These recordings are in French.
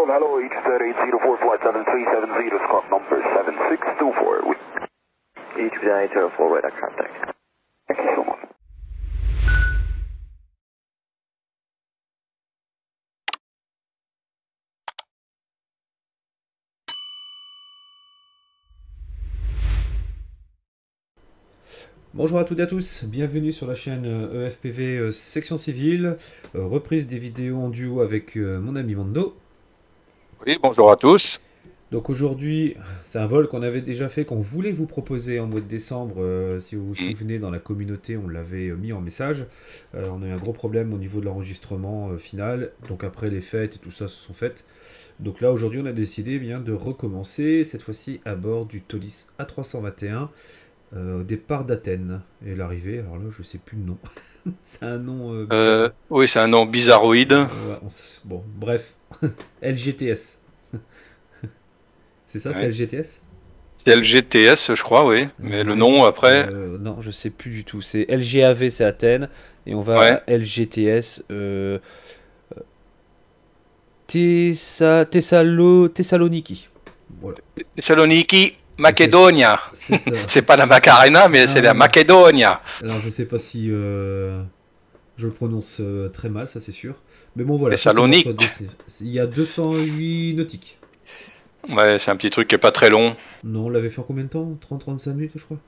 hello, H804 flight 7370, squawk number 7624. H804, radar contact. Thank you so much. Bonjour à toutes et à tous, bienvenue sur la chaîne EFPV Section Civile, reprise des vidéos en duo avec mon ami Mando. Oui, bonjour à tous. Donc aujourd'hui, c'est un vol qu'on avait déjà fait, qu'on voulait vous proposer en mois de décembre, si vous vous souvenez, dans la communauté, on l'avait mis en message. On a eu un gros problème au niveau de l'enregistrement final, donc après les fêtes et tout ça se sont faites. Donc là aujourd'hui on a décidé bien de recommencer, cette fois-ci à bord du Tolis A321. Au départ d'Athènes et l'arrivée, alors là je sais plus le nom. C'est un nom oui, c'est un nom bizarroïde. Ouais, bon, bref. LGTS. C'est ça, Ouais. c'est LGTS? C'est LGTS, je crois, oui. Mais le nom après. Non, je sais plus du tout. C'est LGAV, c'est Athènes. Et on va à LGTS. Thessaloniki. Voilà. Thessaloniki, Macedonia. C'est ça. C'est pas la Macarena, mais c'est la Macedonia. Alors je sais pas si je le prononce très mal, ça c'est sûr. Mais bon voilà. Thessalonique. Il y a 208 nautiques. Ouais, c'est un petit truc qui est pas très long. Non, on l'avait fait en combien de temps? 30-35 minutes, je crois.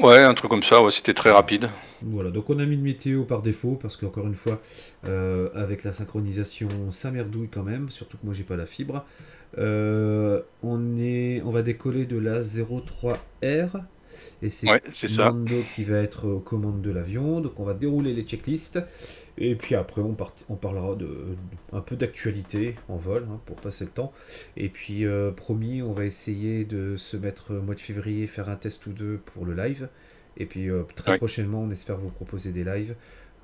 Ouais, un truc comme ça, ouais, c'était très rapide. Voilà, donc on a mis une météo par défaut, parce qu'encore une fois, avec la synchronisation, ça merdouille quand même, surtout que moi j'ai pas la fibre. On va décoller de la 03R, et c'est ça. Mando qui va être aux commandes de l'avion, donc on va dérouler les checklists, et puis après on parlera un peu d'actualité en vol, hein, pour passer le temps, et puis promis, on va essayer de se mettre au mois de février, faire un test ou deux pour le live, et puis très prochainement on espère vous proposer des lives,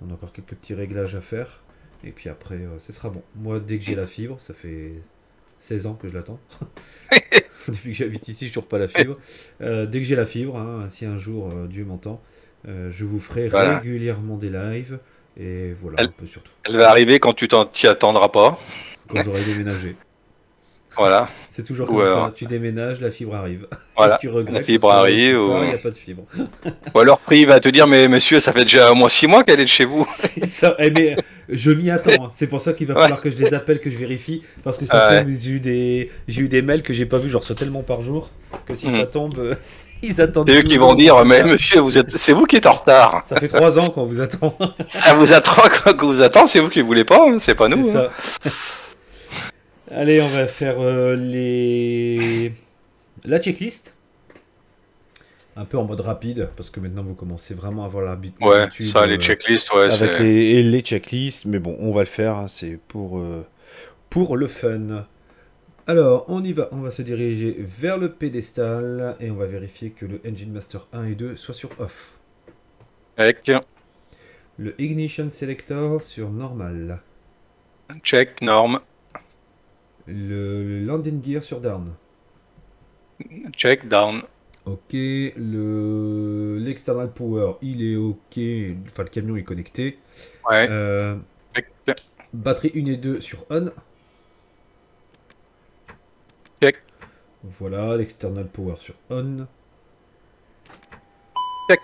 on a encore quelques petits réglages à faire, et puis après ce sera bon. Moi dès que j'ai la fibre, ça fait 16 ans que je l'attends. Depuis que j'habite ici, je toujours pas la fibre. Dès que j'ai la fibre, hein, si un jour Dieu m'entend, je vous ferai régulièrement des lives. Et voilà, un peu surtout. Elle va arriver quand tu t'y attendras pas. Quand j'aurai déménagé. Voilà. C'est toujours comme ça. Tu déménages, la fibre arrive. Voilà. Tu regrettes. La fibre arrive. Il n'y a pas de fibre. Ou alors Free va te dire, mais monsieur, ça fait déjà au moins 6 mois qu'elle est de chez vous. C'est ça. Eh mais je m'y attends. Hein. C'est pour ça qu'il va falloir que je les appelle, que je vérifie. Parce que ça tombe, j'ai eu des mails que j'ai pas vus, j'en reçois tellement par jour, que si ça tombe, ils attendent. C'est eux qui vont dire, mais monsieur, c'est vous qui êtes en retard. Ça fait 3 ans qu'on vous attend. Ça vous attend, c'est vous qui voulez pas, hein, c'est pas nous. C'est ça. Allez, on va faire la checklist. Un peu en mode rapide, parce que maintenant vous commencez vraiment à avoir l'habitude. Ouais, ça, les checklists, ouais. Avec les checklists, mais bon, on va le faire, hein, c'est pour le fun. Alors, on y va, on va se diriger vers le pédestal, et on va vérifier que le Engine Master 1 et 2 soit sur off. Avec le Ignition Selector sur normal. Check, norme. Le Landing Gear sur down. Check, down. Ok, l'external power, il est ok, enfin le camion est connecté. Ouais. Batterie 1 et 2 sur on. Check. Voilà, l'external power sur on. Check.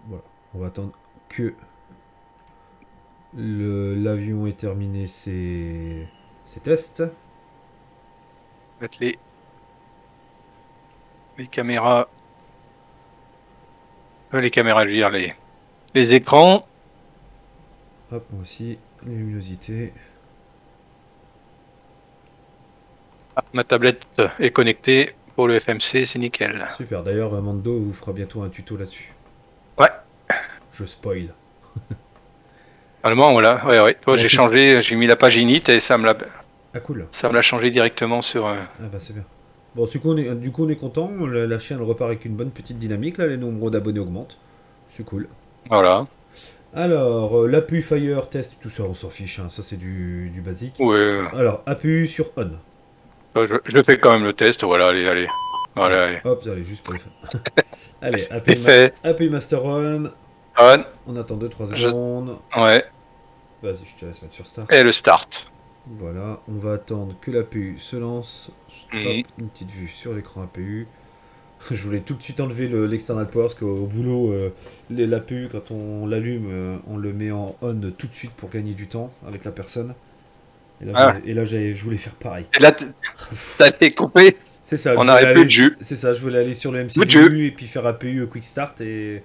Voilà, on va attendre que l'avion ait terminé ses tests. Mettre les caméras. Les caméras, je veux dire, les écrans. Hop, moi aussi, luminosité. Ma tablette est connectée pour le FMC, c'est nickel. Super, d'ailleurs, Mando vous fera bientôt un tuto là-dessus. Ouais. Je spoil. Allemand, voilà. Ouais. Toi, j'ai changé, j'ai mis la page init et ça me l'a. Ah, cool. Ça me l'a changé directement sur. Ah, bah, c'est bien. Bon, du coup, on est content. La chaîne repart avec une bonne petite dynamique. Là, les nombres d'abonnés augmentent. C'est cool. Voilà. Alors, l'appui Fire Test, tout ça, on s'en fiche. Hein. Ça, c'est du basique. Ouais. Alors, appui sur On. Je fais quand même le test. Voilà, allez. Voilà, allez. Hop, allez, juste pour le fun. Allez, appui Master On. On. On attend 2-3 secondes. Ouais. Vas-y, je te laisse mettre sur Start. Et le start. Voilà, on va attendre que l'APU se lance. Hop, Mhm. une petite vue sur l'écran APU. Je voulais tout de suite enlever l'external power parce qu'au boulot, l'APU, quand on l'allume, on le met en on tout de suite pour gagner du temps avec la personne. Et là, Ah. je voulais faire pareil. Et là, t'as été coupé. C'est ça. On je voulais n'aurait plus de jus. C'est ça, je voulais aller sur le Plus de jus. MCU et puis faire APU Quick Start et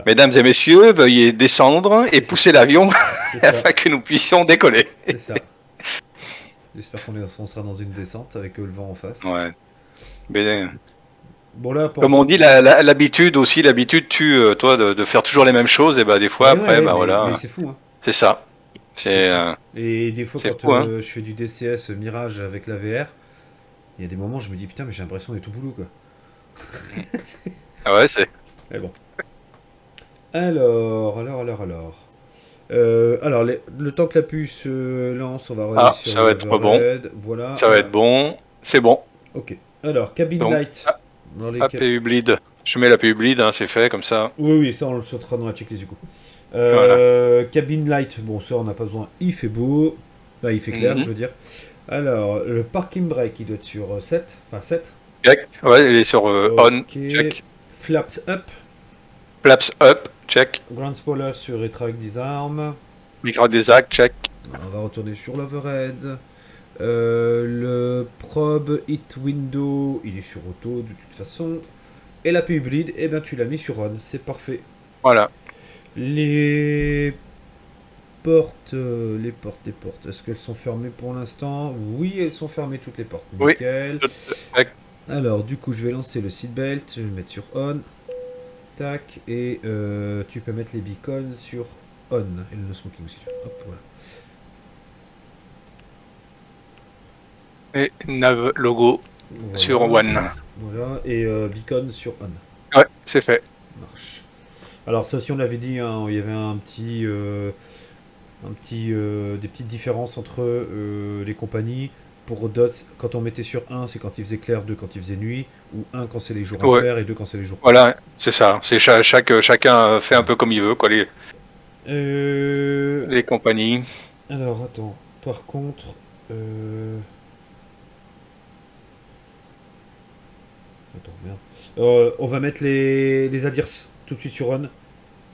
Mesdames et messieurs, veuillez descendre et pousser l'avion c'est ça. afin que nous puissions décoller. C'est ça. J'espère qu'on sera dans une descente avec le vent en face. Ouais. Mais, Bon là, comme on dit, l'habitude aussi, l'habitude tue, toi, de faire toujours les mêmes choses, et bah des fois, Ouais, après, ouais, bah mais- voilà, mais c'est fou, hein. c'est ça. C'est Et des fois, C'est quand fou, hein. je fais du DCS Mirage avec la VR, il y a des moments où je me dis putain, mais j'ai l'impression d'être au boulot quoi. ah ouais, c'est Mais bon. Alors. Le temps que la puce se lance, on va regarder Ah, sur ça va être l'overhead. Voilà. ça va être bon, c'est bon. Ok. Alors, cabin Donc, light. Dans les APU bleed. Je mets l'APU bleed, hein, c'est fait comme ça. Oui, ça on le sautera dans la checklist du coup. Cabin light, bon ça on n'a pas besoin, il fait beau. Là il fait clair, Mhm. je veux dire. Alors, le parking brake il doit être sur 7. Enfin 7. Check. Ouais, il est sur on. Ok. Check. Flaps up. Flaps up. Check. Ground spoiler sur retract disarm. Micro des actes. Check. On va retourner sur l'overhead. Le probe hit window, il est sur auto de toute façon. Et la PU bleed, eh ben tu l'as mis sur on, c'est parfait. Voilà. Les portes, est-ce qu'elles sont fermées pour l'instant? Oui, elles sont fermées toutes les portes. Oui. Nickel. Check. Alors du coup, je vais lancer le seatbelt, je vais le mettre sur on. Tac, et tu peux mettre les beacons sur on. Et le no smoking aussi. Hop, voilà. Et nav logo Voilà. sur one. Voilà, et beacon sur on. Ouais, c'est fait. Marche. Alors ça, si on l'avait dit, hein, il y avait des petites différences entre les compagnies. Pour DOTS, quand on mettait sur 1, c'est quand il faisait clair, 2 quand il faisait nuit, ou 1 quand c'est les jours Ouais. impairs et 2 quand c'est les jours. Voilà, c'est ça. C'est chacun fait un peu comme il veut, quoi, les compagnies. Alors attends, par contre, attends, merde. On va mettre les ADIRS tout de suite sur on.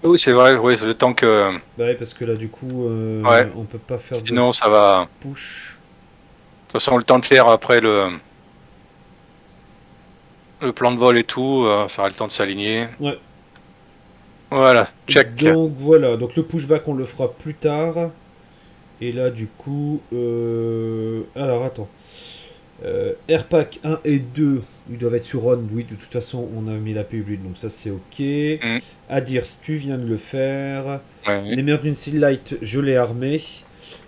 Oui, c'est vrai, oui, c'est le temps que. Bah ouais, parce que là du coup, Ouais. on peut pas faire Sinon, ça va. de push. De toute façon, le temps de faire après le plan de vol et tout, ça aura le temps de s'aligner. Ouais. Voilà, check. Donc voilà, donc le pushback on le fera plus tard. Et là du coup, alors attends, Airpack 1 et 2, ils doivent être sur on. Oui, de toute façon on a mis la PU bleed, donc ça c'est ok. Adirs, tu viens de le faire. Ouais. L'emergency light, je l'ai armé.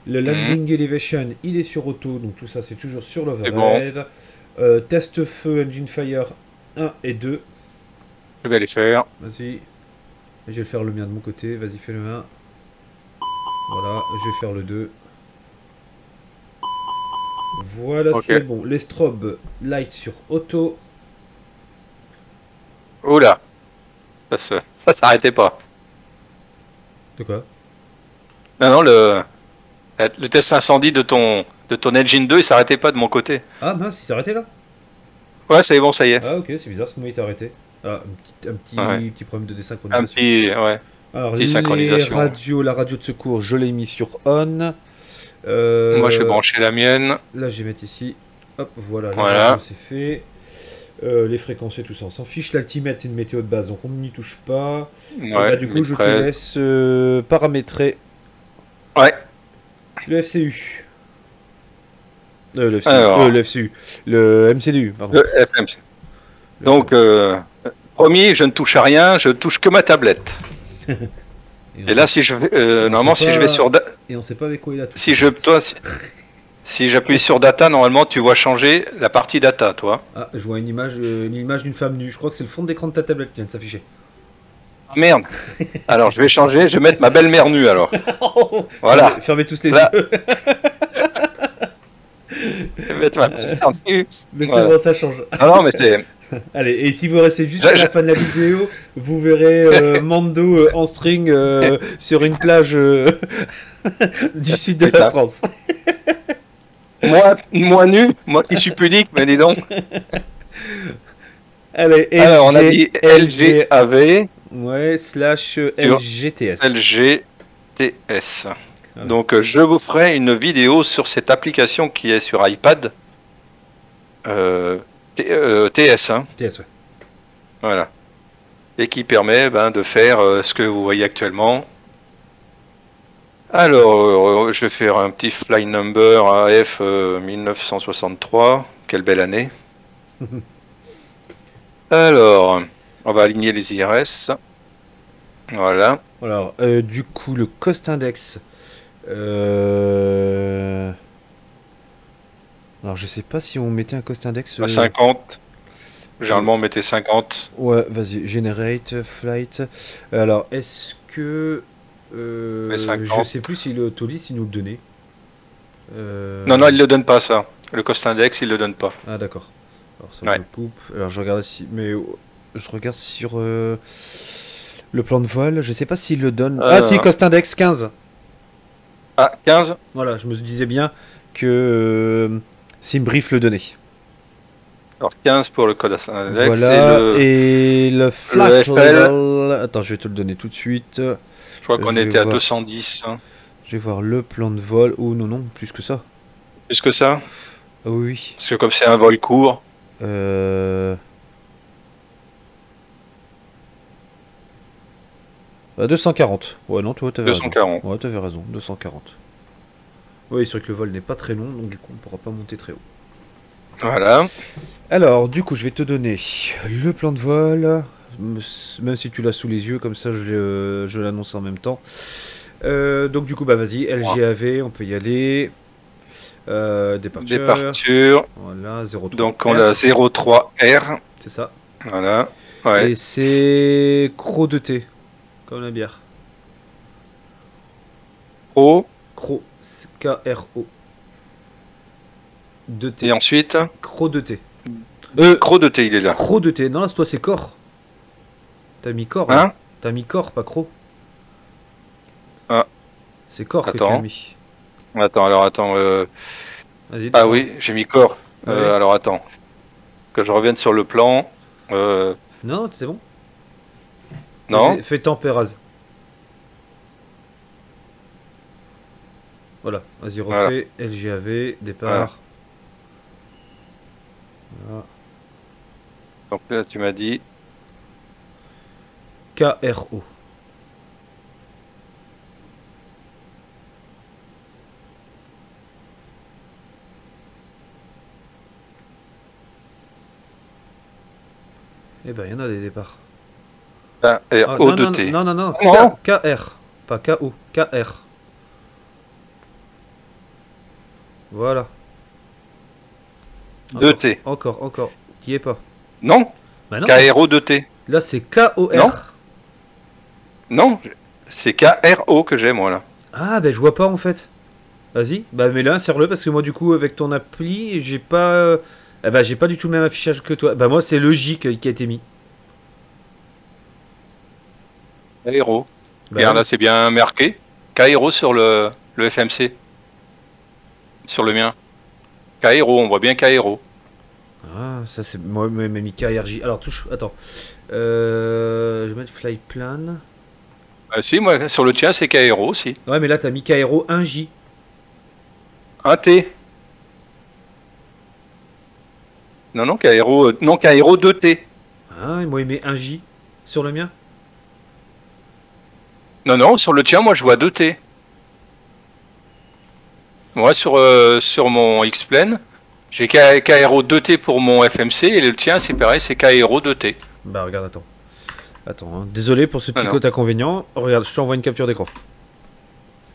Le landing elevation, il est sur auto, donc tout ça c'est toujours sur l'overhead. Test feu engine fire 1 et 2. Je vais les faire. Vas-y. Je vais faire le mien de mon côté. Vas-y, fais le 1. Voilà, je vais faire le 2. Voilà, Ok. c'est bon. Les strobes light sur auto. Oula, ça s'arrêtait pas. De quoi? Non, le test incendie de ton engine 2, il s'arrêtait pas de mon côté. Ah mince, il s'est arrêté là? Ouais, c'est bon, ça y est. Ah ok, c'est bizarre, ce moment il était arrêté. Ah, petit problème de Un désynchronisation. petit, ouais. Alors, petite synchronisation. la radio de secours, je l'ai mis sur on. Moi, je vais brancher la mienne. Là, je vais mettre ici. Hop, voilà, la Voilà. radio, c'est fait. Les fréquences et tout ça, on s'en fiche. L'altimètre, c'est une météo de base, donc on n'y touche pas. Et Ouais, bah, du coup, je te 1013. laisse paramétrer Ouais. le FCU. Le FCU. Alors. Le FCU. Le MCDU, pardon. Le FMC. Donc, premier, je ne touche à rien, je touche que ma tablette. Et là, si je vais, normalement, sait si je pas- vais sur, Et on sait pas avec quoi il a tout. si j'appuie sur data, normalement, tu vois changer la partie data, toi. Ah, je vois une image d'une femme nue. Je crois que c'est le fond d'écran de ta tablette qui vient de s'afficher. Ah, merde. Alors, je vais changer, je vais mettre ma belle-mère nue, alors. Voilà. Fermez tous les Là. yeux. Je vais mettre ma belle-mère nue. Mais c'est Voilà. bon, ça change. Non, mais c'est. Allez, et si vous restez jusqu'à la fin de la vidéo, vous verrez Mando en string sur une plage du sud de la Putain. France. moi nu, moi qui suis pudique, mais dis donc. Allez, Alors, on a dit LGAV Ouais, slash LGTS. LGTS. Voilà. Donc, je vous ferai une vidéo sur cette application qui est sur iPad. TS, hein. TS, ouais. Voilà. Et qui permet de faire ce que vous voyez actuellement. Alors, je vais faire un petit fly number AF 1963. Quelle belle année. Alors, on va aligner les IRS. Voilà. Alors, du coup, le cost index. Alors, je sais pas si on mettait un cost index. 50. Généralement, on mettait 50. Ouais, vas-y, generate, flight. Alors, est-ce que. Mais 50. Je sais plus si le Autolist il nous le donnait. Non, non, il le donne pas, ça. Le cost index, il le donne pas. Ah, d'accord. Alors, ça Ouais. me le coupe. Alors, je regarde si. Mais je regarde sur le plan de vol. Je sais pas s'il le donne. Ah, si, cost index 15. Ah, 15. Voilà, je me disais bien que Simbrief le donnait. Alors, 15 pour le cost index. Voilà, et le flat le FL. level. Attends, je vais te le donner tout de suite. Je crois qu'on Je vais était à voir. 210. Hein. Je vais voir le plan de vol. Oh non, non, plus que ça. Plus que ça. Ah oui, oui. Parce que comme c'est un vol court. 240. Ouais, non, toi, t'avais raison. 240. Ouais, t'avais raison, 240. Oui, c'est vrai que le vol n'est pas très long, donc du coup, on pourra pas monter très haut. Voilà. Alors, du coup, je vais te donner le plan de vol, même si tu l'as sous les yeux, comme ça, je l'annonce en même temps. Donc, du coup, bah vas-y, LGAV, on peut y aller. Départure. Départure. Voilà, 03. Donc, on a 03R. C'est ça. Voilà. Ouais. Et c'est Cro de T, comme la bière. O. Cro, K-R-O. 2T. Et ensuite, Cro de T. Cro de T, il est là. Cro de T. Non, là, toi, c'est corps. T'as mis corps. Hein? T'as mis corps, pas Cro. Ah. C'est corps que tu Attends. as mis. Attends, alors attends. Vas-y, Ah descends. oui, j'ai mis corps. Ouais. Alors attends. Que je revienne sur le plan. Non, c'est bon. Non. Vas-y, fais tempéraz. Voilà, vas-y, refais. LGAV, départ. Voilà. Donc là, tu m'as dit. KRO. Eh ben, il y en a des départs. Ah, Ah, O non, de non, T. non, non, non, Non. KR. Pas KO, KR. Voilà. 2T. Encore. Qui est pas. Non. Bah non. KRO 2T. Là, c'est KOR. Non. Non. C'est KRO que j'ai, moi, là. Ah, ben je vois pas en fait. Vas-y, bah mets-le, insère-le parce que moi, du coup, avec ton appli, j'ai pas. J'ai pas du tout le même affichage que toi. Bah, moi, c'est le J qui a été mis. KRO. Bah, Regarde, oui. là, c'est bien marqué. KRO sur le FMC. Sur le mien. KRO, on voit bien KRO. Ah, ça c'est. Moi, j'ai mis KRJ. Alors, touche. Attends. Je vais mettre fly plan. Ah, si, moi, sur le tien, c'est KRO aussi. Ouais, mais là, t'as mis KRO 1J. Un T. Non, KRO 2T. Ah, et moi, il met 1J sur le mien. Non, sur le tien, moi, je vois 2T. Moi, sur mon X-Plane, j'ai KRO 2T pour mon FMC et le tien, c'est pareil, c'est KRO 2T. Bah, regarde, attends. Attends, hein. Désolé pour ce petit non. côté inconvénient. Regarde, je t'envoie une capture d'écran.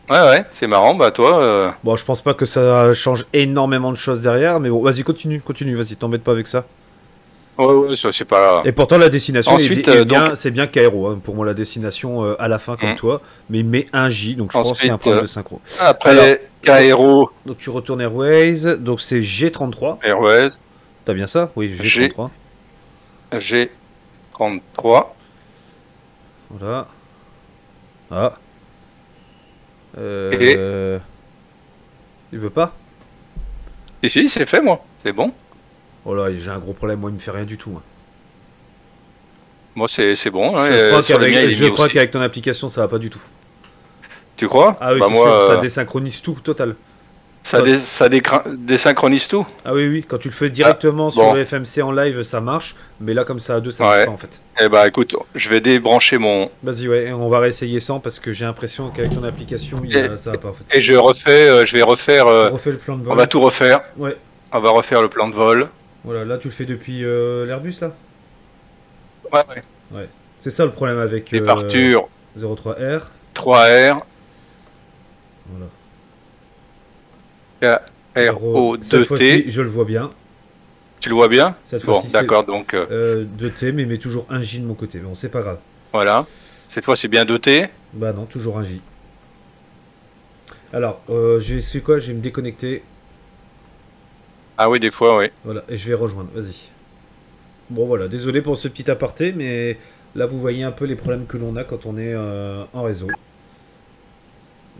Ouais, c'est marrant, bah toi... Bon, je pense pas que ça change énormément de choses derrière, mais bon, vas-y, continue, vas-y, t'embête pas avec ça. Ouais, ça c'est pas... Et pourtant, la destination Ensuite, est bien, donc- c'est bien KRO, hein, pour moi, la destination à la fin, comme toi, mais il met un J, donc je pense qu'il y a un Ensuite, problème de synchro. Après, KRO Donc tu retournes Airways, donc c'est G33, Airways, t'as bien ça? Oui, G33. G33, Voilà. Ah. Il veut pas? Si, c'est fait, moi. C'est bon. Oh là, j'ai un gros problème, moi il me fait rien du tout. Hein. Moi, c'est bon. Hein, Je crois qu'avec ton application ça va pas du tout. Tu crois? Ah oui, bah, c'est moi, sûr, ça désynchronise tout, total. Ça désynchronise tout? Ah oui, oui, quand tu le fais directement sur le FMC en live, ça marche, mais là, comme ça à deux, ça marche pas en fait. Eh bah écoute, je vais débrancher mon... Vas-y, ouais, on va réessayer sans, parce que j'ai l'impression qu'avec ton application, ça va pas en fait. Et je vais refaire... On refait le plan de vol. On va tout refaire. Ouais. On va refaire le plan de vol. Voilà, là tu le fais depuis l'Airbus, là? Ouais. C'est ça le problème avec... Départure. 03R. 3R. Voilà. KRO2T. Fois-ci, je le vois bien. Tu le vois bien? Bon, d'accord, donc... 2T, mais toujours un J de mon côté. Bon, c'est pas grave. Voilà. Cette fois, c'est bien 2T. Bah non, toujours un J. Alors, je vais me déconnecter. Ah oui, des fois, oui. Voilà, et je vais rejoindre. Vas-y. Bon, voilà. Désolé pour ce petit aparté, mais là, vous voyez un peu les problèmes que l'on a quand on est en réseau.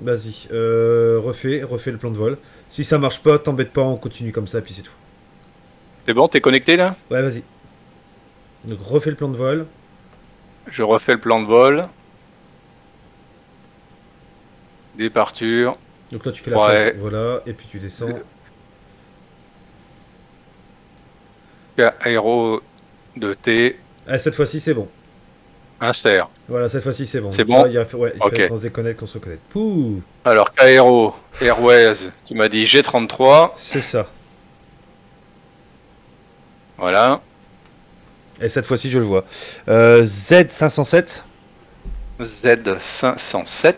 Vas-y. Refais le plan de vol. Si ça marche pas, t'embête pas, on continue comme ça, puis c'est tout. C'est bon, t'es connecté là? Ouais, vas-y. Donc refais le plan de vol. Je refais le plan de vol. Départure. Donc là tu fais la fin. Voilà, et puis tu descends. Aéro de T. Ah, cette fois-ci c'est bon. Insert. Voilà, cette fois-ci c'est bon. C'est bon. Il fallait qu'on se déconnecte, qu'on se connecte. Pouh. Alors Aéro Airways, tu m'as dit G33. C'est ça. Voilà. Et cette fois-ci je le vois. Z507. Z507.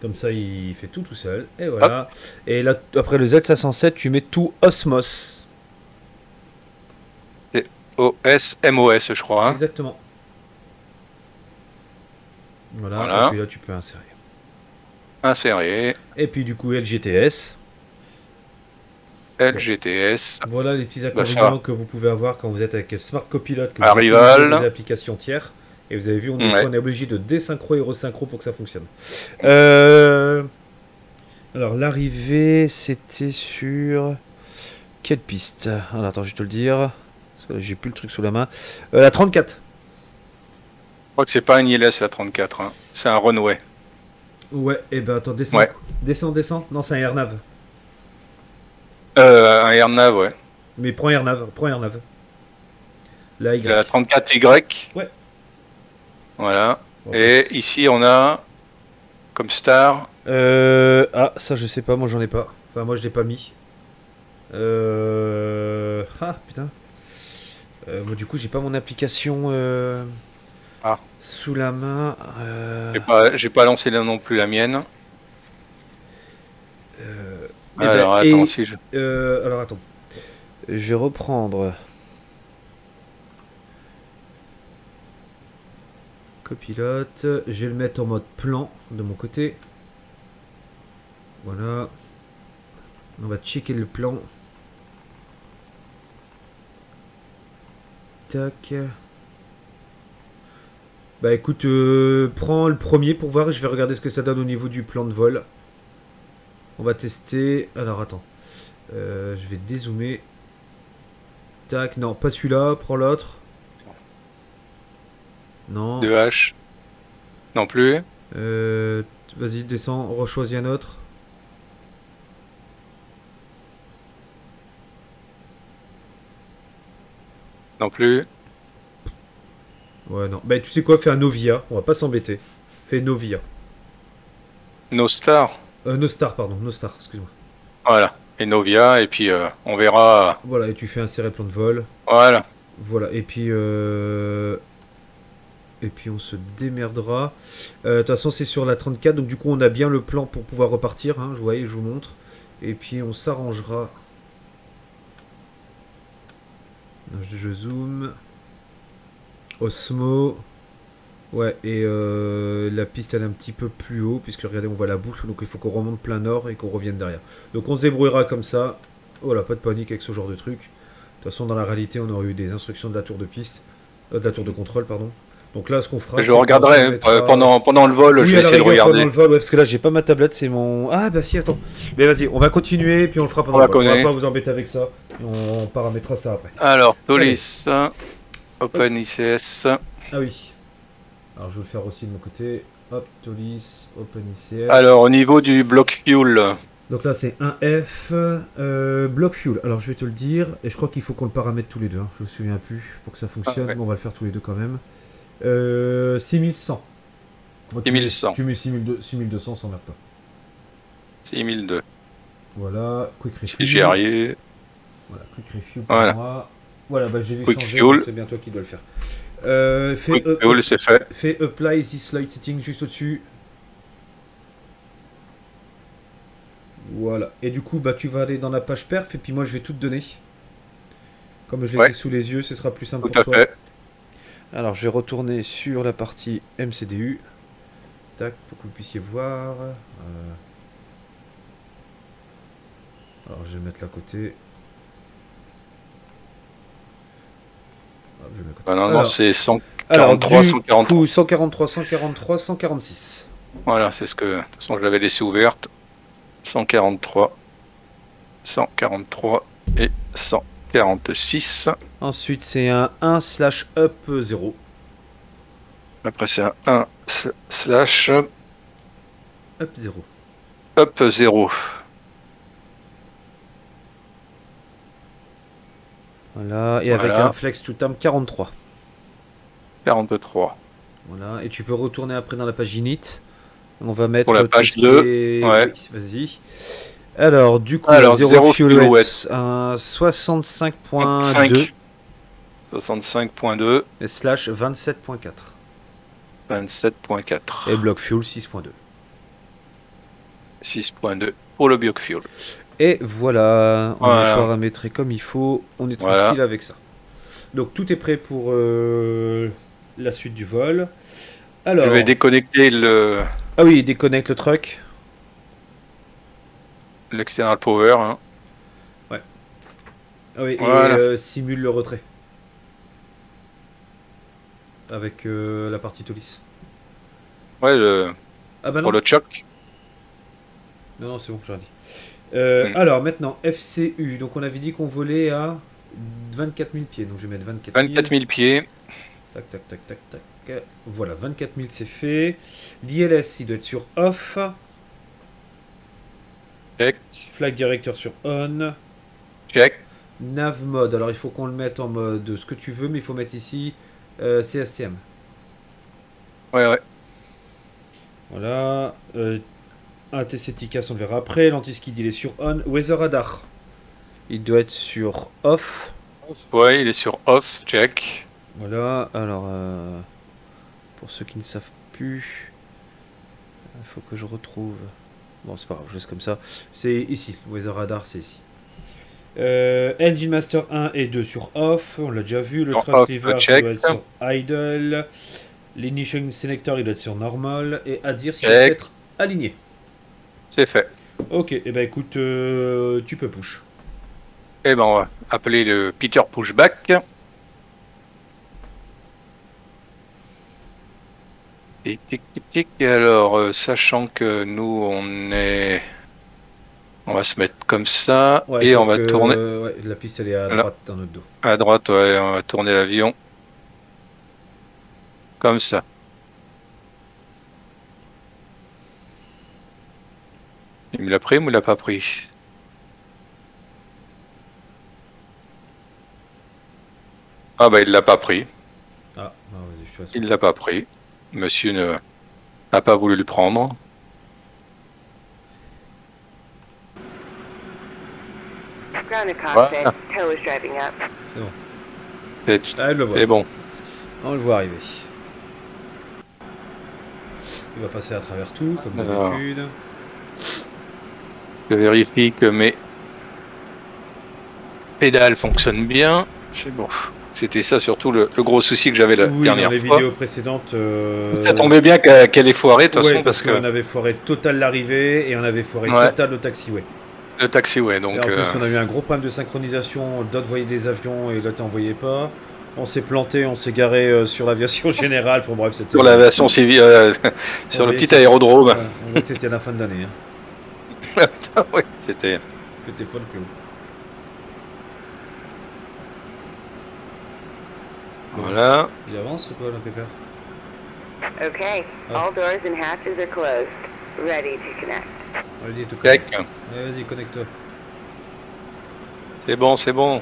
Comme ça il fait tout seul. Et voilà. Hop. Et là après le Z507 tu mets tout Osmos. C'est MOS je crois. Hein. Exactement. Voilà. Et puis là tu peux insérer. Insérer. Et puis du coup LGTS. LGTS. Voilà les petits inconvénients que vous pouvez avoir quand vous êtes avec Smart Copilot, que vous utilisez des applications tiers. Et vous avez vu, on est obligé de désynchro et resynchro pour que ça fonctionne. Alors l'arrivée, c'était sur quelle piste? Alors attends, je vais te le dire. Parce que j'ai plus le truc sous la main. La 34. Je crois que c'est pas un ILS la 34. Hein. C'est un runway. Ouais, et ben attends, descends. Ouais. Descends. Non, c'est un AirNav. Un AirNav, ouais. Mais prends AirNav. La Y. La 34Y. Ouais. Voilà. Et ici, on a comme star. Ah, ça, je sais pas. Moi, j'en ai pas. Enfin, moi, je l'ai pas mis. Ah, putain. Moi, du coup, j'ai pas mon application sous la main. J'ai pas lancé là non plus la mienne. Alors, attends. Je vais reprendre. Copilote. Je vais le mettre en mode plan de mon côté. Voilà. On va checker le plan. Tac. Bah écoute, prends le premier pour voir. Je vais regarder ce que ça donne au niveau du plan de vol. On va tester. Alors attends. Je vais dézoomer. Tac, non, pas celui-là. Prends l'autre. Non. 2H. Non plus. Vas-y, descends. Rechoisis un autre. Non plus. Ouais, non. Bah tu sais quoi, fais un Novia. On va pas s'embêter. Fais Novia. Nostar. Nostar, pardon. Nostar, excuse-moi. Voilà. Et Novia, et puis on verra. Voilà, et tu fais insérer plan de vol. Voilà. Voilà, et puis on se démerdera. De toute façon, c'est sur la 34, donc du coup, on a bien le plan pour pouvoir repartir. Hein, je vous montre. Et puis, on s'arrangera. Je zoome. Osmo. Ouais, et la piste elle est un petit peu plus haut, puisque regardez, on voit la boucle, donc il faut qu'on remonte plein nord et qu'on revienne derrière. Donc on se débrouillera comme ça. Voilà, pas de panique avec ce genre de truc. De toute façon, dans la réalité, on aurait eu des instructions de la tour de piste, de la tour de contrôle, pardon. Donc là, ce qu'on fera... Je regarderai hein, mettra... pendant le vol, oui, je vais essayer de regarder. Pendant le vol, ouais, parce que là, j'ai pas ma tablette, c'est mon... Ah, bah si, attends. Mais vas-y, on va continuer, puis on le fera pendant le vol. On va pas vous embêter avec ça, et on paramétrera ça après. Alors, police, OpenICS. Ah oui. Alors, je vais le faire aussi de mon côté. Hop, Tolis, OpenICS. Alors, au niveau du bloc fuel... Donc là, c'est un F, bloc fuel. Alors, je vais te le dire, et je crois qu'il faut qu'on le paramètre tous les deux. Hein. Je me souviens plus pour que ça fonctionne, ouais. mais on va le faire tous les deux quand même. 6100. Bon, 6100. Tu mets 6200, s'emmerde pas. 6002. Voilà, quick refuel. J'ai arrivé. Voilà, quick refuel pour moi. Voilà, bah j'ai vu quick changer, fuel. C'est bien toi qui dois le faire. Quick fuel, c'est fait. Fais apply this light setting juste au-dessus. Voilà. Et du coup, bah tu vas aller dans la page perf et puis moi je vais tout te donner. Comme je les ai sous les yeux, ce sera plus simple pour toi. Fait. Alors je vais retourner sur la partie MCDU. Tac, pour que vous puissiez voir. Alors je vais mettre là à côté. Je vais mettre normalement c'est 143, 143. Du coup, 143, 143, 146. Voilà, c'est ce que de toute façon je l'avais laissé ouverte. 143, 143 et 146. Ensuite c'est un 1/up0. Après c'est un 1/up0. Up0. Voilà, et avec un flex to time 43. 43. Voilà, et tu peux retourner après dans la page init. On va mettre pour la page 2. Ouais. Oui, vas-y. Alors, du coup, 0 fuel un 65.2. 65.2. Et slash 27.4. 27.4. Et block fuel 6.2. 6.2 pour le block fuel. Et voilà, on a paramétré comme il faut. On est tranquille avec ça. Donc, tout est prêt pour la suite du vol. Alors, je vais déconnecter le... Ah oui, déconnecte le truck. L'external power. Hein. Ouais. Ah oui, et simule le retrait. Avec la partie Tolis. Ouais, pour le choc. Non, c'est bon, j'en dis. Alors, maintenant, FCU. Donc, on avait dit qu'on volait à 24 000 pieds. Donc, je vais mettre 24 000 pieds. Tac, tac, tac, tac, tac. Voilà, 24 000 c'est fait. L'ILS, il doit être sur off. Check. Flag director sur on. Check. Nav mode, alors il faut qu'on le mette en mode ce que tu veux, mais il faut mettre ici CSTM. Ouais. Voilà. ATC TICAS, on le verra après. L'anti-skid, il est sur on. Weather radar, il doit être sur off. Ouais, il est sur off, check. Voilà, alors pour ceux qui ne savent plus, il faut que je retrouve. Bon, c'est pas grave, je laisse comme ça. C'est ici, Weather Radar, c'est ici. Engine Master 1 et 2 sur off, on l'a déjà vu. Le Thrust Reverse doit être sur idle. L'Ignition Selector, il doit être sur normal. Et à dire s'il doit être aligné. C'est fait. Ok, et ben écoute, tu peux push. Et ben on va appeler le Peter Pushback. Et tic tic tic. Alors, sachant que nous on va se mettre comme ça et on va tourner. Ouais, la piste elle est à droite dans notre dos. À droite, ouais, on va tourner l'avion comme ça. Il me l'a pris ou il l'a pas pris? Ah bah il l'a pas pris. Ah, vas-y, je te laisse. Il l'a pas pris. Monsieur n'a pas voulu le prendre. Voilà. C'est bon. C'est bon. On le voit arriver. Il va passer à travers tout, comme d'habitude. Je vérifie que mes pédales fonctionnent bien. C'est bon. C'était ça surtout le gros souci que j'avais la dernière fois. Dans les vidéos précédentes. Ça tombait bien qu'elle ait foiré de toute façon parce que. On avait foiré total l'arrivée et on avait foiré total le taxiway. Le taxiway, donc. Et en plus, on a eu un gros problème de synchronisation. D'autres voyaient des avions et l'autre n'en voyait pas. On s'est planté, on s'est garé sur l'aviation générale. Enfin, bref, c'était. Sur l'aviation civile, sur le petit c'était- aérodrome. Ouais, on voit que c'était la fin de l'année. Hein. Oui, c'était. C'était folle que. Voilà. Il avance ou quoi, la pépère? Okay, Oh. all doors and hatches are closed. Ready to connect. Allez, tout Tac. connecte. Allez, vas-y, connecte-toi. C'est bon, c'est bon.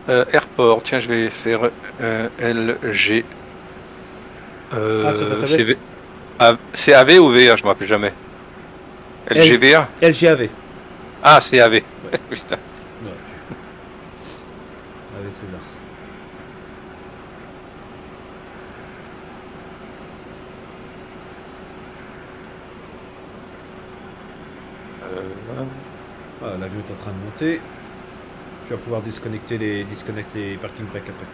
Airport, tiens, je vais faire LG. Sur ta tablette c'est c'est AV ou VA, je me rappelle jamais. LGVA. LGAV. Ah, c'est AV. Putain. Ouais. Avec César. Voilà, l'avion est en train de monter. Tu vas pouvoir disconnecter les parking breaks après.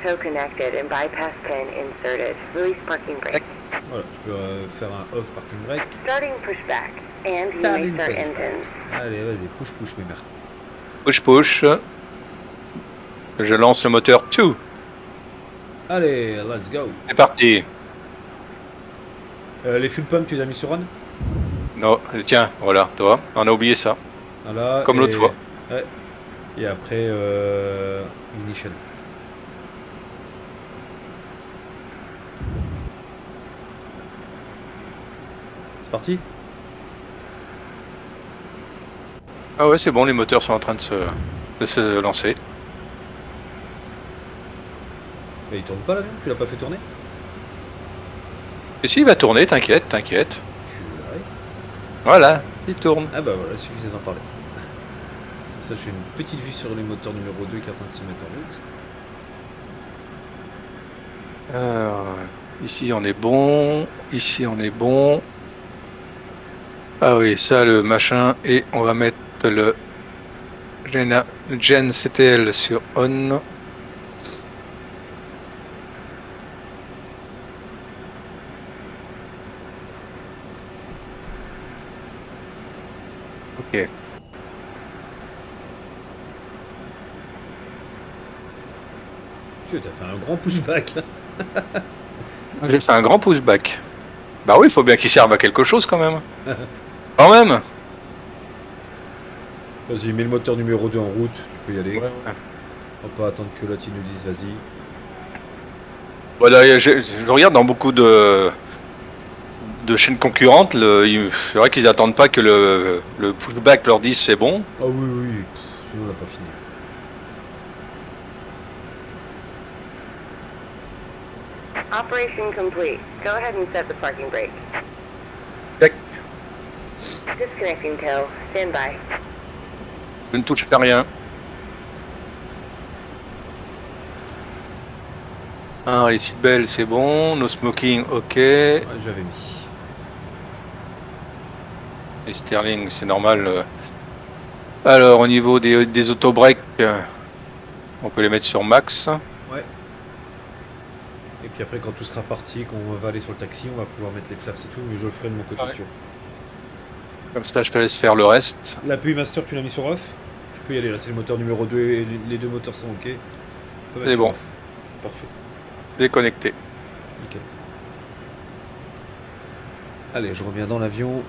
Tow connected and bypass pin inserted. Release parking brake. Voilà, tu peux faire un off parking brake. Starting pushback. And you Starting may start push. engines. Allez, vas-y, push mes mères. Push, push. Je lance le moteur 2. Allez, let's go. C'est parti. Les fuel pumps, tu les as mis sur on? Non, tiens, voilà, toi, on a oublié ça. Voilà, Comme l'autre fois. Ouais. Et après, ignition. C'est parti? Ah ouais, c'est bon, les moteurs sont en train de se lancer. Mais il tourne pas l'avion? Tu l'as pas fait tourner? Et si, il va tourner, t'inquiète, t'inquiète. Purée. Voilà, il tourne. Ah bah voilà, suffisait d'en parler. Comme ça, j'ai une petite vue sur les moteurs numéro 2 qui est en train de se mettre en route. Ici on est bon, ici on est bon. Ah oui, ça le machin, et on va mettre le Gen CTL sur on. Ok. Tu as fait un grand pushback. J'ai fait un grand pushback. Bah oui, il faut bien qu'il serve à quelque chose quand même. Quand même. Vas-y, mets le moteur numéro 2 en route, tu peux y aller. Ouais. On va pas attendre que l'autre il nous dise vas-y. Voilà, je regarde dans beaucoup de chaînes concurrentes, c'est vrai qu'ils attendent pas que le pushback leur dise c'est bon. Ah oui, oui, sinon on l'a pas fini. Operation complete. Go ahead and set the parking brake. Tac. Disconnecting tow. Stand by. Je ne touche à rien. Ah, les seatbelts c'est bon, no smoking ok. Ouais, j'avais mis. Les Sterling c'est normal. Alors au niveau des auto-breaks, on peut les mettre sur max. Ouais. Et puis après, quand tout sera parti, qu'on va aller sur le taxi, on va pouvoir mettre les flaps et tout, mais je le ferai de mon côté. Ouais. Si tu veux. Comme ça je te laisse faire le reste. La PUI Master, tu l'as mis sur off? Tu peux y aller, là c'est le moteur numéro 2 et les deux moteurs sont ok. On peut mettre C'est sur bon. off. Parfait. Déconnecté. Nickel. Allez, je reviens dans l'avion.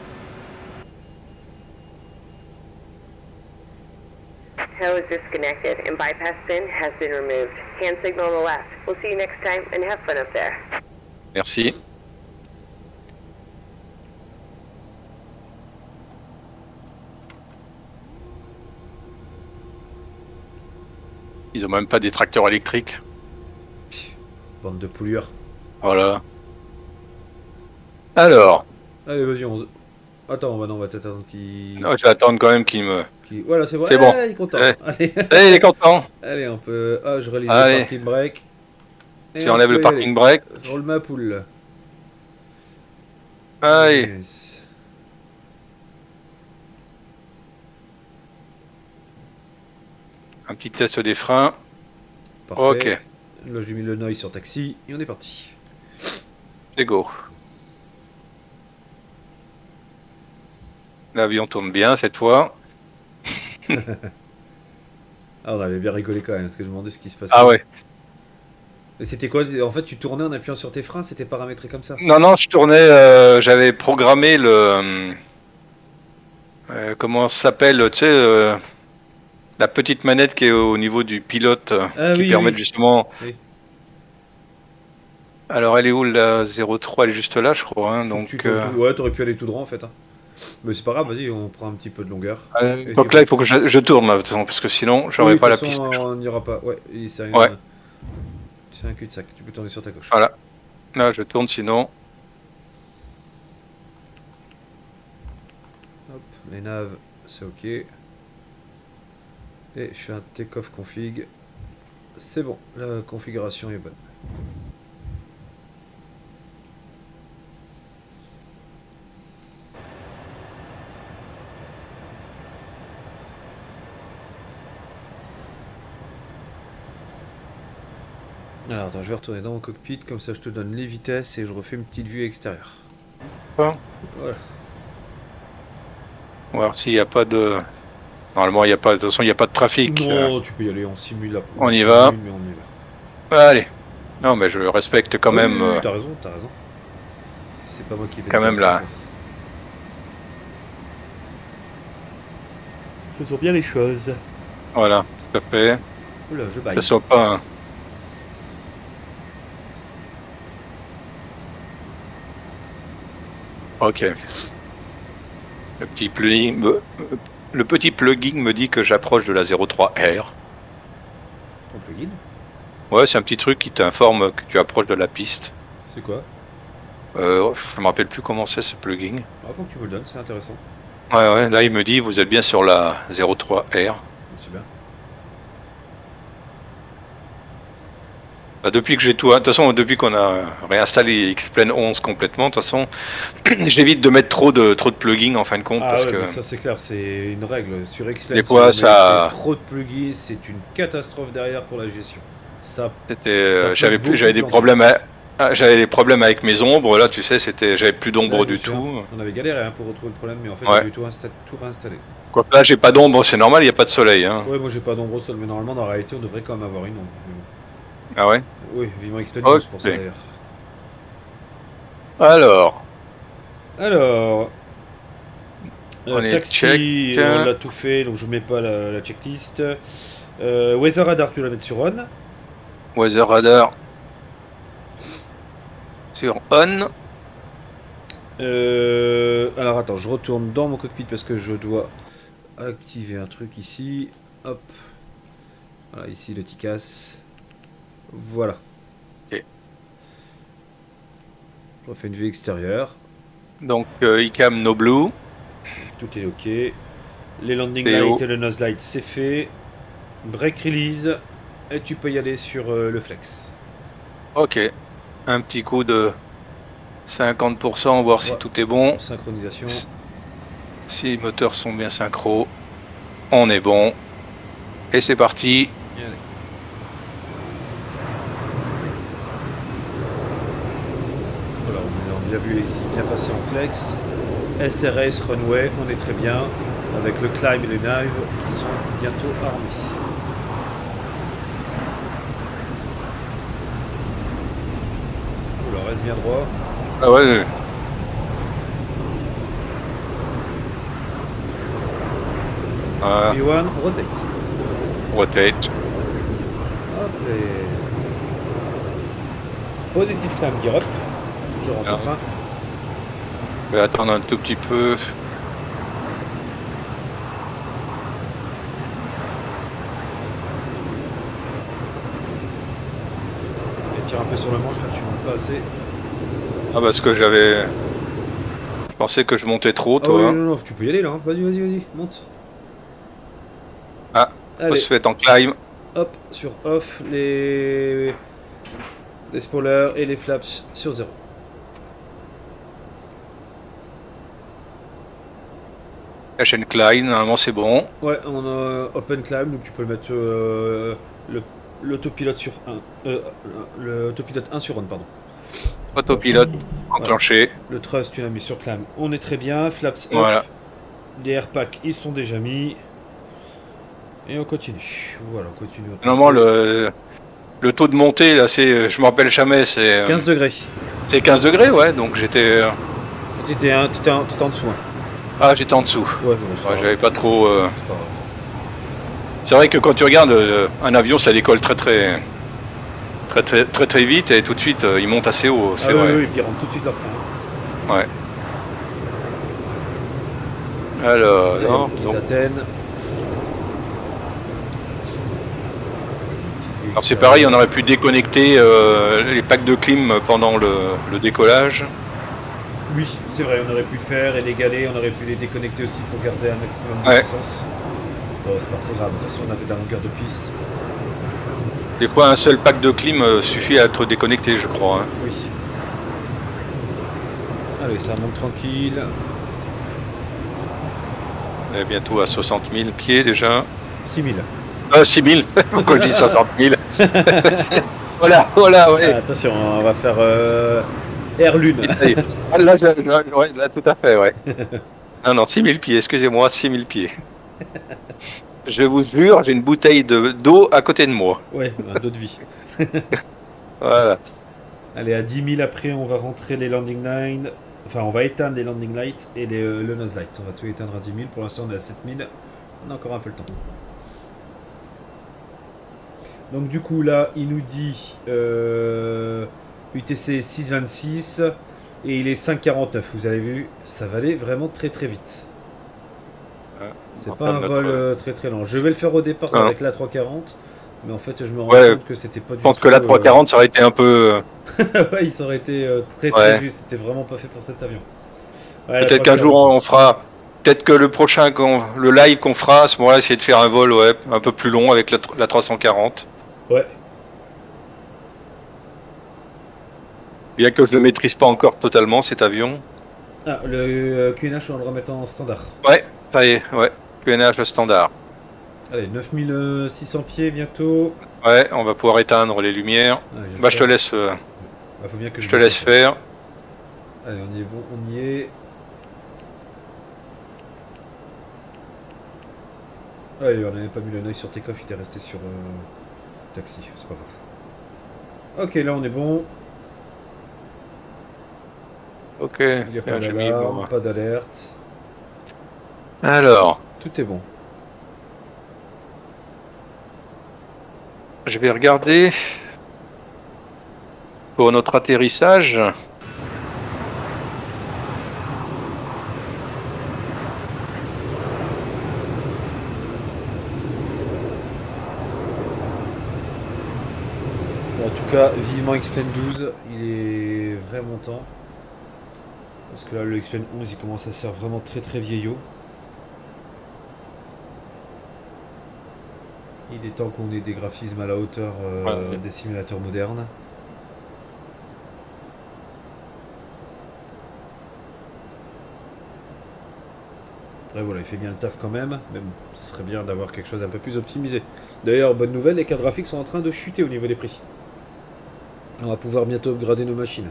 Tow is disconnected and bypass pin has been removed. Hand signal on the left. We'll see you next time and have fun up there. Merci. Ils ont même pas des tracteurs électriques. Bande de pollueurs. Voilà. Alors, Allez, vas-y, Attends, bah non, on va peut-être attendre qu'il... je vais attendre quand même qu'il me... Voilà, c'est bon. C'est bon. Il est content. Ouais. Allez. Eh, il est content. Allez, on peut... Ah, je réalise Allez. le parking brake. Et Tu on enlèves peut le y parking aller. brake. Roule ma poule. Allez. Yes. Un petit test des freins. Parfait. Ok, Là, j'ai mis le noise sur taxi et on est parti. c'est go. L'avion tourne bien cette fois. Ah, on avait bien rigolé quand même, parce que je me demandais ce qui se passait. Ah ouais. Et c'était quoi? En fait, tu tournais en appuyant sur tes freins, c'était paramétré comme ça? Non, non, je tournais, j'avais programmé le... comment ça s'appelle, tu sais, la petite manette qui est au niveau du pilote, Ah qui oui, permet oui. justement... Oui. Alors, elle est où, la 03? Elle est juste là, je crois. Hein, Faut que donc, tu tournes tout- Ouais, t'aurais pu aller tout droit en fait. Hein. Mais c'est pas grave, vas-y, on prend un petit peu de longueur. Et donc tu là, vas- il faut que je tourne, là, de toute façon, parce que sinon, j'aurais Oui, de pas la toute piste. façon, on n'y aura pas. Ouais, et Ouais. c'est un cul-de-sac, tu peux tourner sur ta gauche. Voilà. Là, je tourne, sinon... Hop, les naves, c'est ok. Et je fais un take-off config. C'est bon, la configuration est bonne. Alors attends, je vais retourner dans mon cockpit, comme ça je te donne les vitesses et je refais une petite vue extérieure. Hein. Voilà. On va voir s'il n'y a pas de... Normalement, il n'y a pas... De toute façon, il n'y a pas de trafic. Non, tu peux y aller, on simule la... On y va. Mais on y va. Allez. Non, mais je respecte quand Oui, même... oui, t'as raison, t'as raison. C'est pas moi qui vais quand te même dire là. Faisons bien les choses. Voilà, tout à fait. Oula, je Que baille. ce soit pas... Ok. Le petit plugin me dit que j'approche de la 03R. Ton plugin? Ouais, c'est un petit truc qui t'informe que tu approches de la piste. C'est quoi? Je me rappelle plus comment c'est ce plugin. Ah, faut que tu me le donnes, c'est intéressant. Ouais, là il me dit vous êtes bien sur la 03R. C'est bien. Bah, depuis que j'ai tout, de toute façon, depuis qu'on a réinstallé X-Plane 11 complètement, de toute façon, j'évite de mettre trop de plugins en fin de compte Ah parce ouais, que mais ça c'est clair, c'est une règle. Sur X-Plane, des fois, si on ça- met trop de plugins, c'est une catastrophe derrière pour la gestion. Ça, c'était, ça peut j'avais beaucoup des planter. problèmes, j'avais des problèmes avec mes ombres. Là, tu sais, j'avais plus d'ombre Ouais, du je me souviens. tout. On avait galéré hein, pour retrouver le problème, mais en fait, Ouais. on a dû tout réinstaller. Quoique là, j'ai pas d'ombre, c'est normal, il n'y a pas de soleil. Hein. Ouais, moi j'ai pas d'ombre au sol, mais normalement, dans la réalité, on devrait quand même avoir une ombre. Mais bon. Ah ouais. Oui, vivement X-Plane Ok. 12 pour ça d'ailleurs. Alors, Alors, On est taxi, check. on l'a tout fait, donc je mets pas la checklist. Weather Radar, tu la mets sur on. Weather Radar sur on. Alors attends, je retourne dans mon cockpit parce que je dois activer un truc ici. Hop. Voilà, ici le TICAS. Voilà. Ok. Je refais une vue extérieure. Donc ICAM no blue. Tout est ok. Les landing PO. lights et le nose light, c'est fait. Break release. Et tu peux y aller sur le flex. Ok. Un petit coup de 50%, voir si Ouais. tout est bon. Synchronisation. Si les moteurs sont bien synchro, on est bon. Et c'est parti. Et allez. Voilà, on a bien vu ici, bien passé en flex. SRS, runway, on est très bien. Avec le climb et le dive qui sont bientôt armés. Oula, reste bien droit. Ah ouais. V1, rotate. Rotate. Hop, et... Positive climb, gear up. Je rentre en train. Je vais attendre un tout petit peu. Et tire un peu sur le manche, là tu montes pas assez. Ah parce que j'avais... Je pensais que je montais trop, Ah toi. oui, hein. non, non, tu peux y aller là. Hein. Vas-y, vas-y, vas-y, monte. Ah, Allez. se fait en climb. Hop, sur off, les spoilers et les flaps sur 0. Cash and climb, normalement c'est bon. Ouais, on a open climb, donc tu peux le mettre l'autopilote sur 1. L'autopilote 1 sur 1, pardon. Autopilote enclenché. Le thrust, tu l'as mis sur climb. On est très bien. Flaps up. Voilà. Les airpacks, ils sont déjà mis. Et on continue. Voilà, on continue. Normalement, le taux de montée, là, c'est, je me rappelle jamais, c'est 15 degrés. c'est 15 degrés, ouais, donc j'étais T'étais en dessous. Hein. ah, j'étais en dessous. Ouais, bon, c'est Ouais, pas j'avais grave. pas trop. C'est pas grave. C'est vrai que quand tu regardes un avion, ça décolle très vite et tout de suite il monte assez haut, c'est Ah vrai. oui, puis ils rentrent tout de suite leur frein. Ouais. Alors, Allez, non, on quitte donc, Athènes. alors c'est pareil, on aurait pu déconnecter les packs de clim pendant le décollage. Oui, c'est vrai, on aurait pu le faire et l'égaler, on aurait pu les déconnecter aussi pour garder un maximum de Ouais. puissance. Bon, c'est pas très grave, de toute façon on avait de la longueur de piste. Des fois, un seul pack de clim suffit à être déconnecté, je crois. Hein. Oui. Allez, ça monte tranquille. On est bientôt à 60 000 pieds déjà. 6000. 6 000. Pourquoi je dis 60 000? Voilà, ouais. Ah, attention, on va faire Air Lune. Ah, là, ouais, là, tout à fait, ouais. Non, 6 000 pieds, excusez-moi, 6 000 pieds. Je vous jure, j'ai une bouteille d'eau à côté de moi. Ouais, un dos de vie. Voilà. Allez, à 10 000 après, on va rentrer les landing lines. Enfin, on va éteindre les landing lights et le nose light. On va tout éteindre à 10 000. Pour l'instant, on est à 7 000. On a encore un peu le temps. Donc, du coup, là, il nous dit UTC 626 et il est 5,49. Vous avez vu, ça va aller vraiment très vite. C'est pas un vol très lent. Je vais le faire au départ avec la 340. Mais en fait, je me rends compte que c'était pas du tout. Je pense que la 340, ça aurait été un peu. Ouais, il aurait été très juste. C'était vraiment pas fait pour cet avion. Ouais, peut-être qu'un jour on fera. Peut-être que le prochain, le live qu'on fera, à ce moment-là, essayer de faire un vol un peu plus long avec la 340. Ouais. Bien que je ne maîtrise pas encore totalement cet avion. Ah, le QNH, on va le remettre en standard. Ouais, ça y est, ouais. QNH standard. Allez, 9600 pieds bientôt. Ouais, on va pouvoir éteindre les lumières. Bah, je te laisse. Faut bien que je te laisse faire. Allez, on y est bon, on y est. Allez, on n'avait pas mis le œil sur take-off, il était resté sur taxi, c'est pas grave. Ok, là on est bon. Ok, Il n'y a pas d'alarme, pas d'alerte. Alors. Tout est bon. Je vais regarder pour notre atterrissage. Bon, en tout cas, vivement X-Plane 12, il est vraiment temps. Parce que là, le X-Plane 11, il commence à se faire vraiment très vieillot. Il est temps qu'on ait des graphismes à la hauteur des simulateurs modernes. Après voilà, il fait bien le taf quand même, mais bon, ce serait bien d'avoir quelque chose un peu plus optimisé. D'ailleurs, bonne nouvelle, les cartes graphiques sont en train de chuter au niveau des prix. On va pouvoir bientôt upgrader nos machines.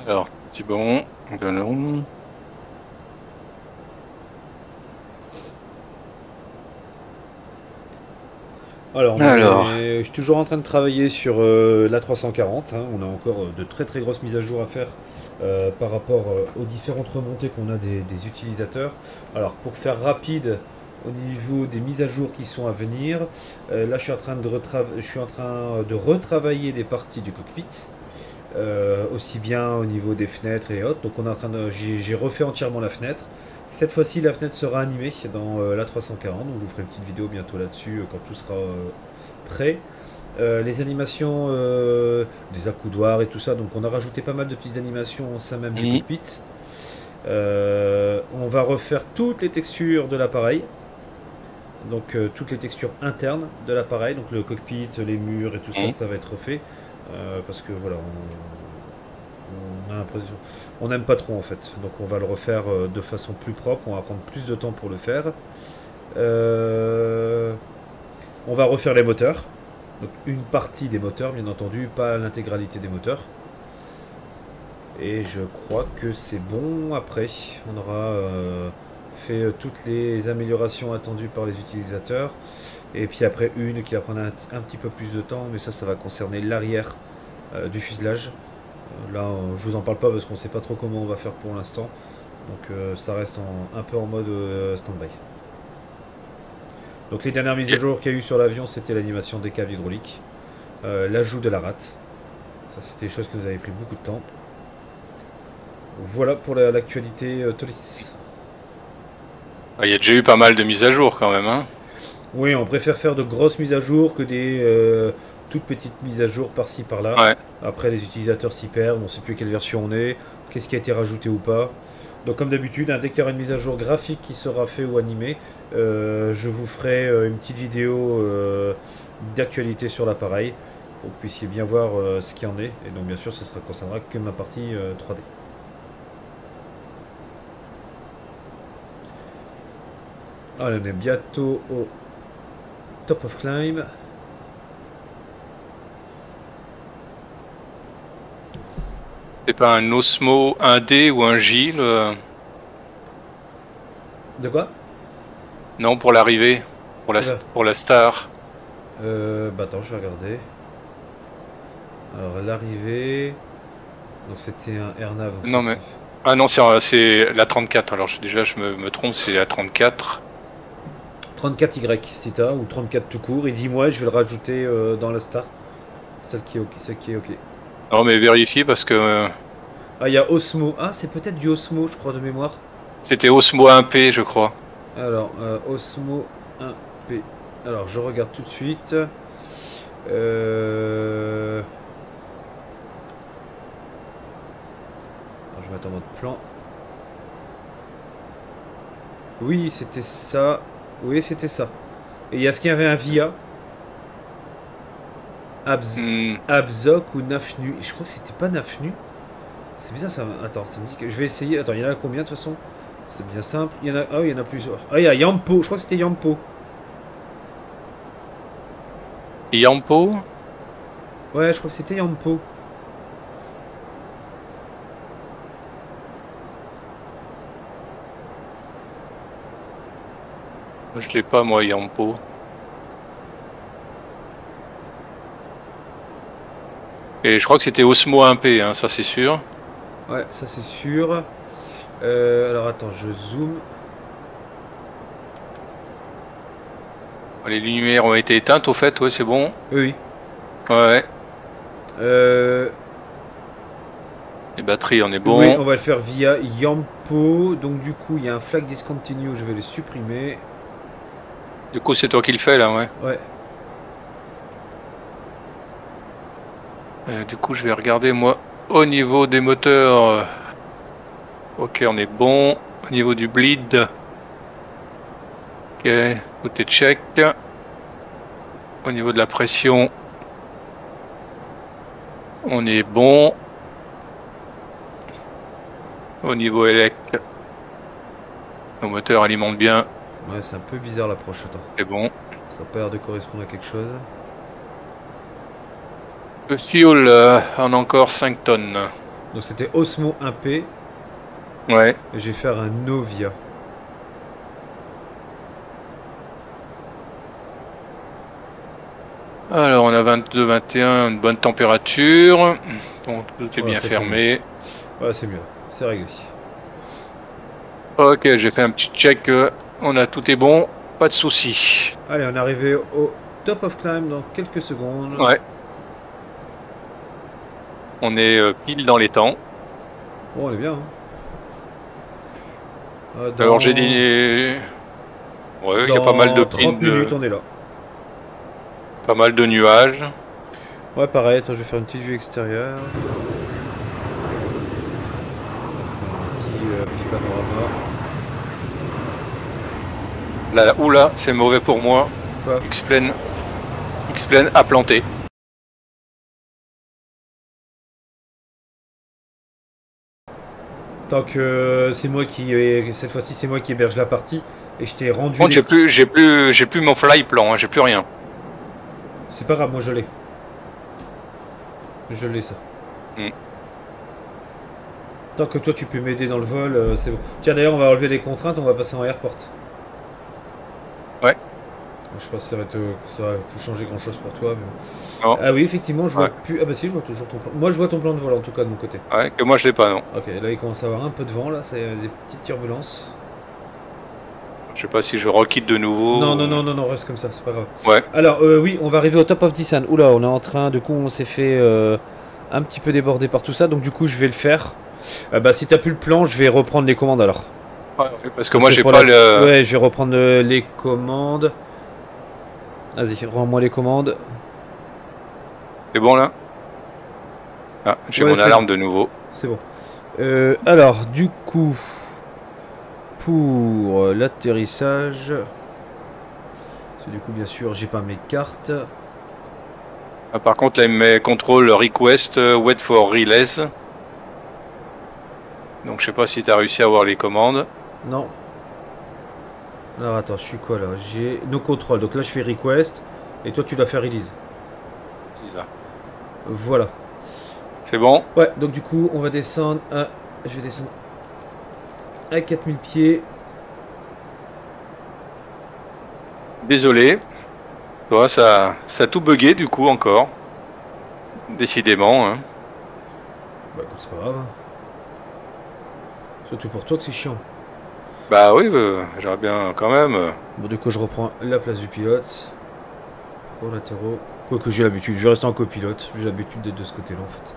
Alors, c'est bon, donnons. Alors, je suis toujours en train de travailler sur la 340. Hein. On a encore de très grosses mises à jour à faire par rapport aux différentes remontées qu'on a des utilisateurs. Alors, pour faire rapide au niveau des mises à jour qui sont à venir, là je suis en train de retravailler des parties du cockpit. Aussi bien au niveau des fenêtres et autres. Donc on est en train de, j'ai refait entièrement la fenêtre. Cette fois-ci la fenêtre sera animée dans la 340, donc je vous ferai une petite vidéo bientôt là-dessus quand tout sera prêt. Les animations des accoudoirs et tout ça, donc on a rajouté pas mal de petites animations au sein même du cockpit. On va refaire toutes les textures de l'appareil. Donc toutes les textures internes de l'appareil, donc le cockpit, les murs et tout ça, ça va être refait. Parce que voilà, on a l'impression, on n'aime pas trop en fait, donc on va le refaire de façon plus propre, on va prendre plus de temps pour le faire. on va refaire les moteurs. Donc une partie des moteurs, bien entendu, pas l'intégralité des moteurs. Et je crois que c'est bon. Après, on aura fait toutes les améliorations attendues par les utilisateurs. Et puis après une qui va prendre un petit peu plus de temps, mais ça va concerner l'arrière du fuselage. Là, je vous en parle pas parce qu'on sait pas trop comment on va faire pour l'instant. Donc ça reste un peu en mode stand-by. Donc les dernières mises à jour qu'il y a eu sur l'avion, c'était l'animation des caves hydrauliques, l'ajout de la rate. Ça, c'était des choses qui nous avaient pris beaucoup de temps. Voilà pour l'actualité Tolis. Il y a déjà eu pas mal de mises à jour quand même. Hein. Oui, on préfère faire de grosses mises à jour que des toutes petites mises à jour par-ci par-là. Ouais. Après, les utilisateurs s'y perdent, on ne sait plus quelle version on est, qu'est-ce qui a été rajouté ou pas. Donc comme d'habitude, dès qu'il y aura une mise à jour graphique qui sera fait ou animée, je vous ferai une petite vidéo d'actualité sur l'appareil pour que vous puissiez bien voir ce qu'il y en est. Et donc bien sûr, ça ne concernera que ma partie 3D. Alors, on est bientôt au top of climb. C'est pas un Osmo 1D ou un J De quoi? Non, pour l'arrivée, pour la Star. Attends, je vais regarder. Alors l'arrivée, donc c'était un AirNav. Non mais ah non, c'est la 34. Alors déjà je me trompe, c'est la 34. 34Y si t'as, ou 34 tout court. Et dis-moi, je vais le rajouter dans la Star. Celle qui est ok. Non mais vérifiez parce que... Ah, il y a Osmo. Ah, c'est peut-être du Osmo, je crois, de mémoire. C'était Osmo 1P, je crois. Alors, Osmo 1P. Alors, je regarde tout de suite. Je vais mettre en mode plan. Oui, c'était ça. Oui, c'était ça. Et est-ce qu'il y avait un VIA Abzoc ou Nafnu? Je crois que c'était pas Nafnu. C'est bizarre ça. Attends, ça me dit que je vais essayer. Attends, il y en a combien de toute façon? C'est bien simple. Il y en a. Ah oui, il y en a plusieurs. Ah, il y a Yampo. Je crois que c'était Yampo. Yampo? Ouais, je crois que c'était Yampo. Je l'ai pas moi, Yampo. Et je crois que c'était Osmo 1P, hein, ça c'est sûr. Ouais, ça c'est sûr. Alors attends, je zoome. Les lumières ont été éteintes au fait, ouais c'est bon. Oui. Ouais. Les batteries, on est bon. Oui, on va le faire via Yampo. Donc du coup, il y a un flag discontinue, je vais le supprimer. Du coup, c'est toi qui le fais là, ouais. Ouais. Du coup, je vais regarder moi au niveau des moteurs. Ok, on est bon. Au niveau du bleed. Ok, tout est check. Au niveau de la pression, on est bon. Au niveau élect, nos moteurs alimentent bien. Ouais, c'est un peu bizarre l'approche. Attends. C'est bon. Ça n'a pas l'air de correspondre à quelque chose. Le fuel en encore 5 tonnes. Donc c'était Osmo 1P. Ouais. Et je vais faire un Novia. Alors on a 22, 21, une bonne température. Donc tout est bien fermé. Ouais, c'est mieux. C'est réglé. Ok, j'ai fait un petit check. On a tout est bon. Pas de soucis. Allez, on est arrivé au top of climb dans quelques secondes. Ouais. On est pile dans les temps. Bon, on est bien. Hein. Alors j'ai dit... Ouais, il y a pas mal de 30 minutes, on est là. Pas mal de nuages. Ouais, pareil. Attends, je vais faire une petite vue extérieure. Un petit panorama. Là, oula, c'est mauvais pour moi. Quoi? X-Plane a planté. Tant que c'est moi qui... Cette fois-ci, c'est moi qui héberge la partie. Et je t'ai rendu... J'ai plus mon fly plan, hein, j'ai plus rien. C'est pas grave, moi je l'ai. Je l'ai ça. Mm. Tant que toi tu peux m'aider dans le vol, c'est bon. Tiens d'ailleurs on va enlever les contraintes, on va passer en airport. Ouais. Je pense que ça va plus changer grand chose pour toi. Mais... Non. Ah oui effectivement je vois Ouais. plus. Ah bah si je vois toujours ton plan. Moi je vois ton plan de vol en tout cas de mon côté. Ouais, que moi je l'ai pas, non. Ok là il commence à avoir un peu de vent là, c'est des petites turbulences. Je sais pas si je requitte de nouveau. Non, reste comme ça, c'est pas grave. Ouais. Alors oui, on va arriver au top of Dissan. Oula, on est en train, du coup on s'est fait un petit peu déborder par tout ça, donc du coup je vais le faire. Bah si t'as plus le plan, je vais reprendre les commandes alors. Ouais, parce que moi j'ai pour pas le. Ouais, je vais reprendre les commandes. Vas-y, rends-moi les commandes. C'est bon là? Ah, j'ai Ouais, mon c'est alarme bon. de nouveau. C'est bon. Alors, du coup, pour l'atterrissage, parce que du coup, bien sûr, j'ai pas mes cartes. Ah, par contre, là, il me met contrôle request, wait for release. Donc, je sais pas si tu as réussi à avoir les commandes. Non. Alors, attends, je suis quoi là? J'ai nos contrôles. Donc là, je fais request et toi, tu dois faire release. C'est ça. Voilà. C'est bon? Ouais, donc du coup, on va descendre à. Je vais descendre à 4000 pieds. Désolé. Toi, ça a tout bugué du coup encore. Décidément. Hein. Bah, écoute, c'est pas grave. Surtout pour toi que c'est chiant. Bah oui, j'aurais bien quand même. Bon, du coup, je reprends la place du pilote. Pour latéraux. Quoique j'ai l'habitude, je reste en copilote. J'ai l'habitude d'être de ce côté-là en fait.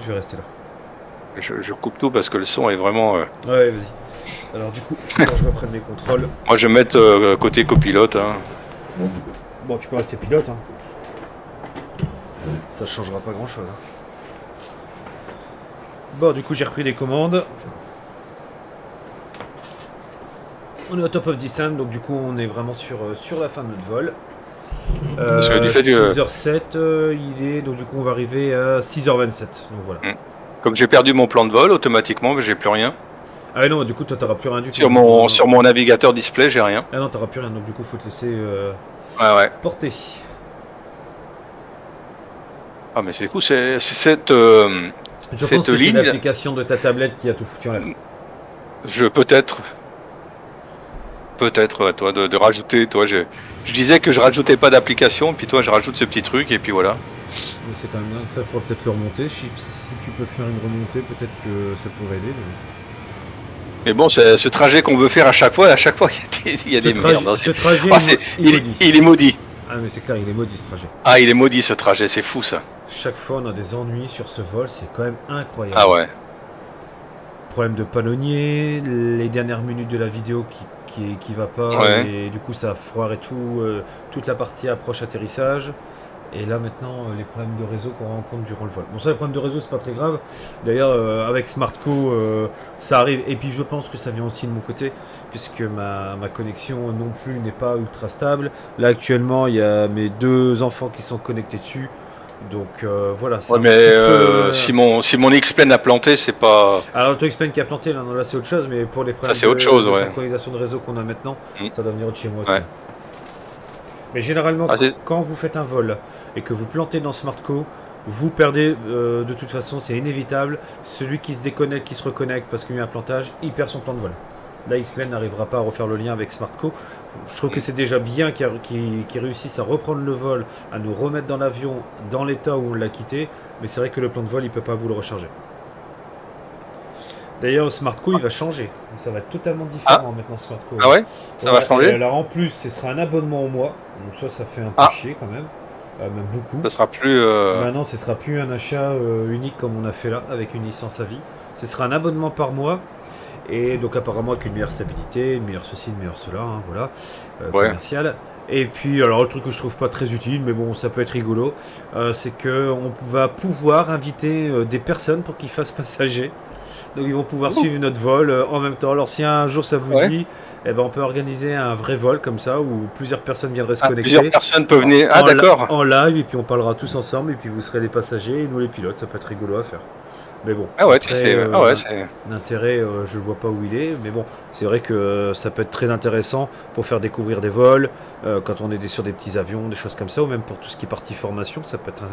Je vais rester là. Je coupe tout parce que le son est vraiment. Ouais, vas-y. Alors, du coup, faut que je reprenne mes contrôles. Moi, je vais me mettre côté copilote. Hein. Bon, tu peux rester pilote. Hein. Ça changera pas grand-chose. Hein. Bon, du coup, j'ai repris les commandes. On est au top of descent, donc du coup, on est vraiment sur la fin de notre vol. Parce que du fait 6h07, il est, donc du coup, on va arriver à 6h27. Donc voilà. Comme j'ai perdu mon plan de vol, automatiquement, j'ai plus rien. Ah non, du coup, toi, t'auras plus rien du tout. Sur mon navigateur display, j'ai rien. Ah non, t'auras plus rien, donc du coup, faut te laisser Ouais. porter. Ah, mais c'est fou, c'est cette Je cette pense que c'est ligne. l'application de ta tablette qui a tout foutu en l'air. Peut-être, ouais, toi, de rajouter, toi, je disais que je rajoutais pas d'application, puis toi, je rajoute ce petit truc, et puis voilà. Mais c'est quand même dingue, ça, il faudra peut-être le remonter. Si tu peux faire une remontée, peut-être que ça pourrait aider. Mais bon, ce trajet qu'on veut faire à chaque fois, il y a des merdes. Hein, ce trajet, il est maudit. Ah mais c'est clair, il est maudit ce trajet. Ah, il est maudit ce trajet, c'est fou ça. Chaque fois, on a des ennuis sur ce vol, c'est quand même incroyable. Ah ouais. Problème de palonnier, les dernières minutes de la vidéo qui va pas, Ouais. et du coup ça foire et tout, toute la partie approche-atterrissage. Et là maintenant, les problèmes de réseau qu'on rencontre durant le vol. Bon ça, les problèmes de réseau, c'est pas très grave. D'ailleurs, avec Smartco, ça arrive. Et puis je pense que ça vient aussi de mon côté, puisque ma connexion non plus n'est pas ultra stable. Là actuellement, il y a mes 2 enfants qui sont connectés dessus. Donc voilà. Ouais, mais si mon X-Plane a planté, c'est pas. Alors l'auto-explain qui a planté, là c'est autre chose, mais pour les problèmes c'est autre chose, de ouais. synchronisation de réseau qu'on a maintenant, ça doit venir de chez moi aussi. Ouais. Mais généralement, Ah, quand vous faites un vol et que vous plantez dans Smartco, vous perdez de toute façon, c'est inévitable. Celui qui se déconnecte, qui se reconnecte parce qu'il y a eu un plantage, il perd son plan de vol. Là, X-Plane n'arrivera pas à refaire le lien avec Smartco. Je trouve que c'est déjà bien qu'ils réussissent à reprendre le vol, à nous remettre dans l'avion dans l'état où on l'a quitté. Mais c'est vrai que le plan de vol, il peut pas vous le recharger. D'ailleurs, Smartco, il va changer. Ça va être totalement différent maintenant, Smartco. Ah ouais? Ça va changer? Alors en plus, ce sera un abonnement au mois. Donc ça fait un peu chier quand même. Même beaucoup. Ça sera plus. Maintenant, ce sera plus un achat unique comme on a fait là, avec une licence à vie. Ce sera un abonnement par mois. Et donc apparemment avec une meilleure stabilité, une meilleure ceci, une meilleure cela, hein, voilà, commercial. Et puis alors le truc que je trouve pas très utile, mais bon ça peut être rigolo, c'est que on va pouvoir inviter des personnes pour qu'ils fassent passager. Donc ils vont pouvoir suivre notre vol en même temps. Alors si un jour ça vous dit, eh ben, on peut organiser un vrai vol comme ça où plusieurs personnes viendraient se connecter. Plusieurs personnes peuvent venir. Ah d'accord. En live, et puis on parlera tous ensemble et puis vous serez les passagers et nous les pilotes. Ça peut être rigolo à faire. Mais bon, Ah ouais, après, c'est... l'intérêt, je vois pas où il est, mais bon, c'est vrai que ça peut être très intéressant pour faire découvrir des vols, quand on est sur des petits avions, des choses comme ça, ou même pour tout ce qui est partie formation, ça peut être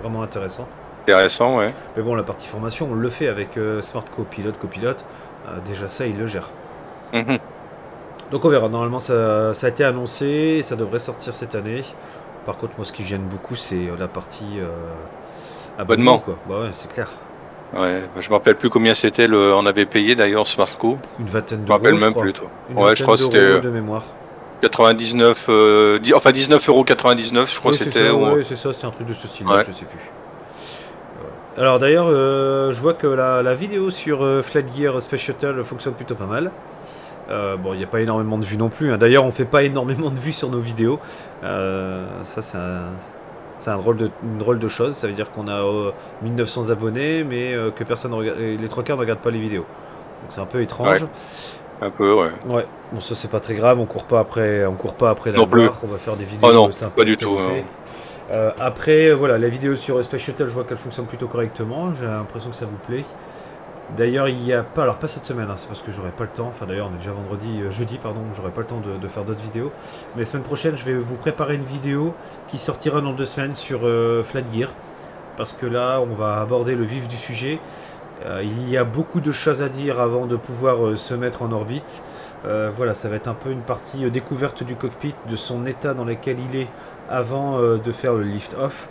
vraiment intéressant. Intéressant, ouais. Mais bon, la partie formation, on le fait avec Smart Copilote, déjà ça, il le gère. Mhm. Donc on verra, normalement ça a été annoncé, ça devrait sortir cette année. Par contre, moi ce qui gêne beaucoup, c'est la partie Abonnement. quoi. Bah ouais, c'est clair. Ouais, je me rappelle plus combien c'était, on avait payé d'ailleurs Smartco. Une vingtaine Je d'euros. me rappelle même plus tôt. Une Ouais, je crois que vingtaine c'était d'euros de mémoire. 99, enfin 19,99 €, je crois que c'était. Oui, c'est ça, c'était un truc de ce style, Ouais. je sais plus. Alors d'ailleurs, je vois que la vidéo sur Flight Gear Space Shuttle fonctionne plutôt pas mal. Bon, il n'y a pas énormément de vues non plus, hein. D'ailleurs, on fait pas énormément de vues sur nos vidéos. Ça, c'est une drôle de chose. Ça veut dire qu'on a 1900 abonnés, mais que personne regarde, les trois quarts ne regardent pas les vidéos. Donc c'est un peu étrange. Ouais. Un peu, ouais. Ouais. Bon, ça c'est pas très grave. On court pas après la Non plus. gloire. On va faire des vidéos. Oh non, sympas, pas du de tout. qualité. Après, voilà, la vidéo sur Space Shuttle, je vois qu'elle fonctionne plutôt correctement. J'ai l'impression que ça vous plaît. D'ailleurs, il n'y a pas, alors pas cette semaine, hein, c'est parce que j'aurai pas le temps. Enfin, d'ailleurs, on est déjà jeudi, pardon, j'aurai pas le temps de faire d'autres vidéos. Mais la semaine prochaine, je vais vous préparer une vidéo qui sortira dans 2 semaines sur Flight Gear. Parce que là, on va aborder le vif du sujet. Il y a beaucoup de choses à dire avant de pouvoir se mettre en orbite. Voilà, ça va être un peu une partie découverte du cockpit, de son état dans lequel il est avant de faire le lift-off.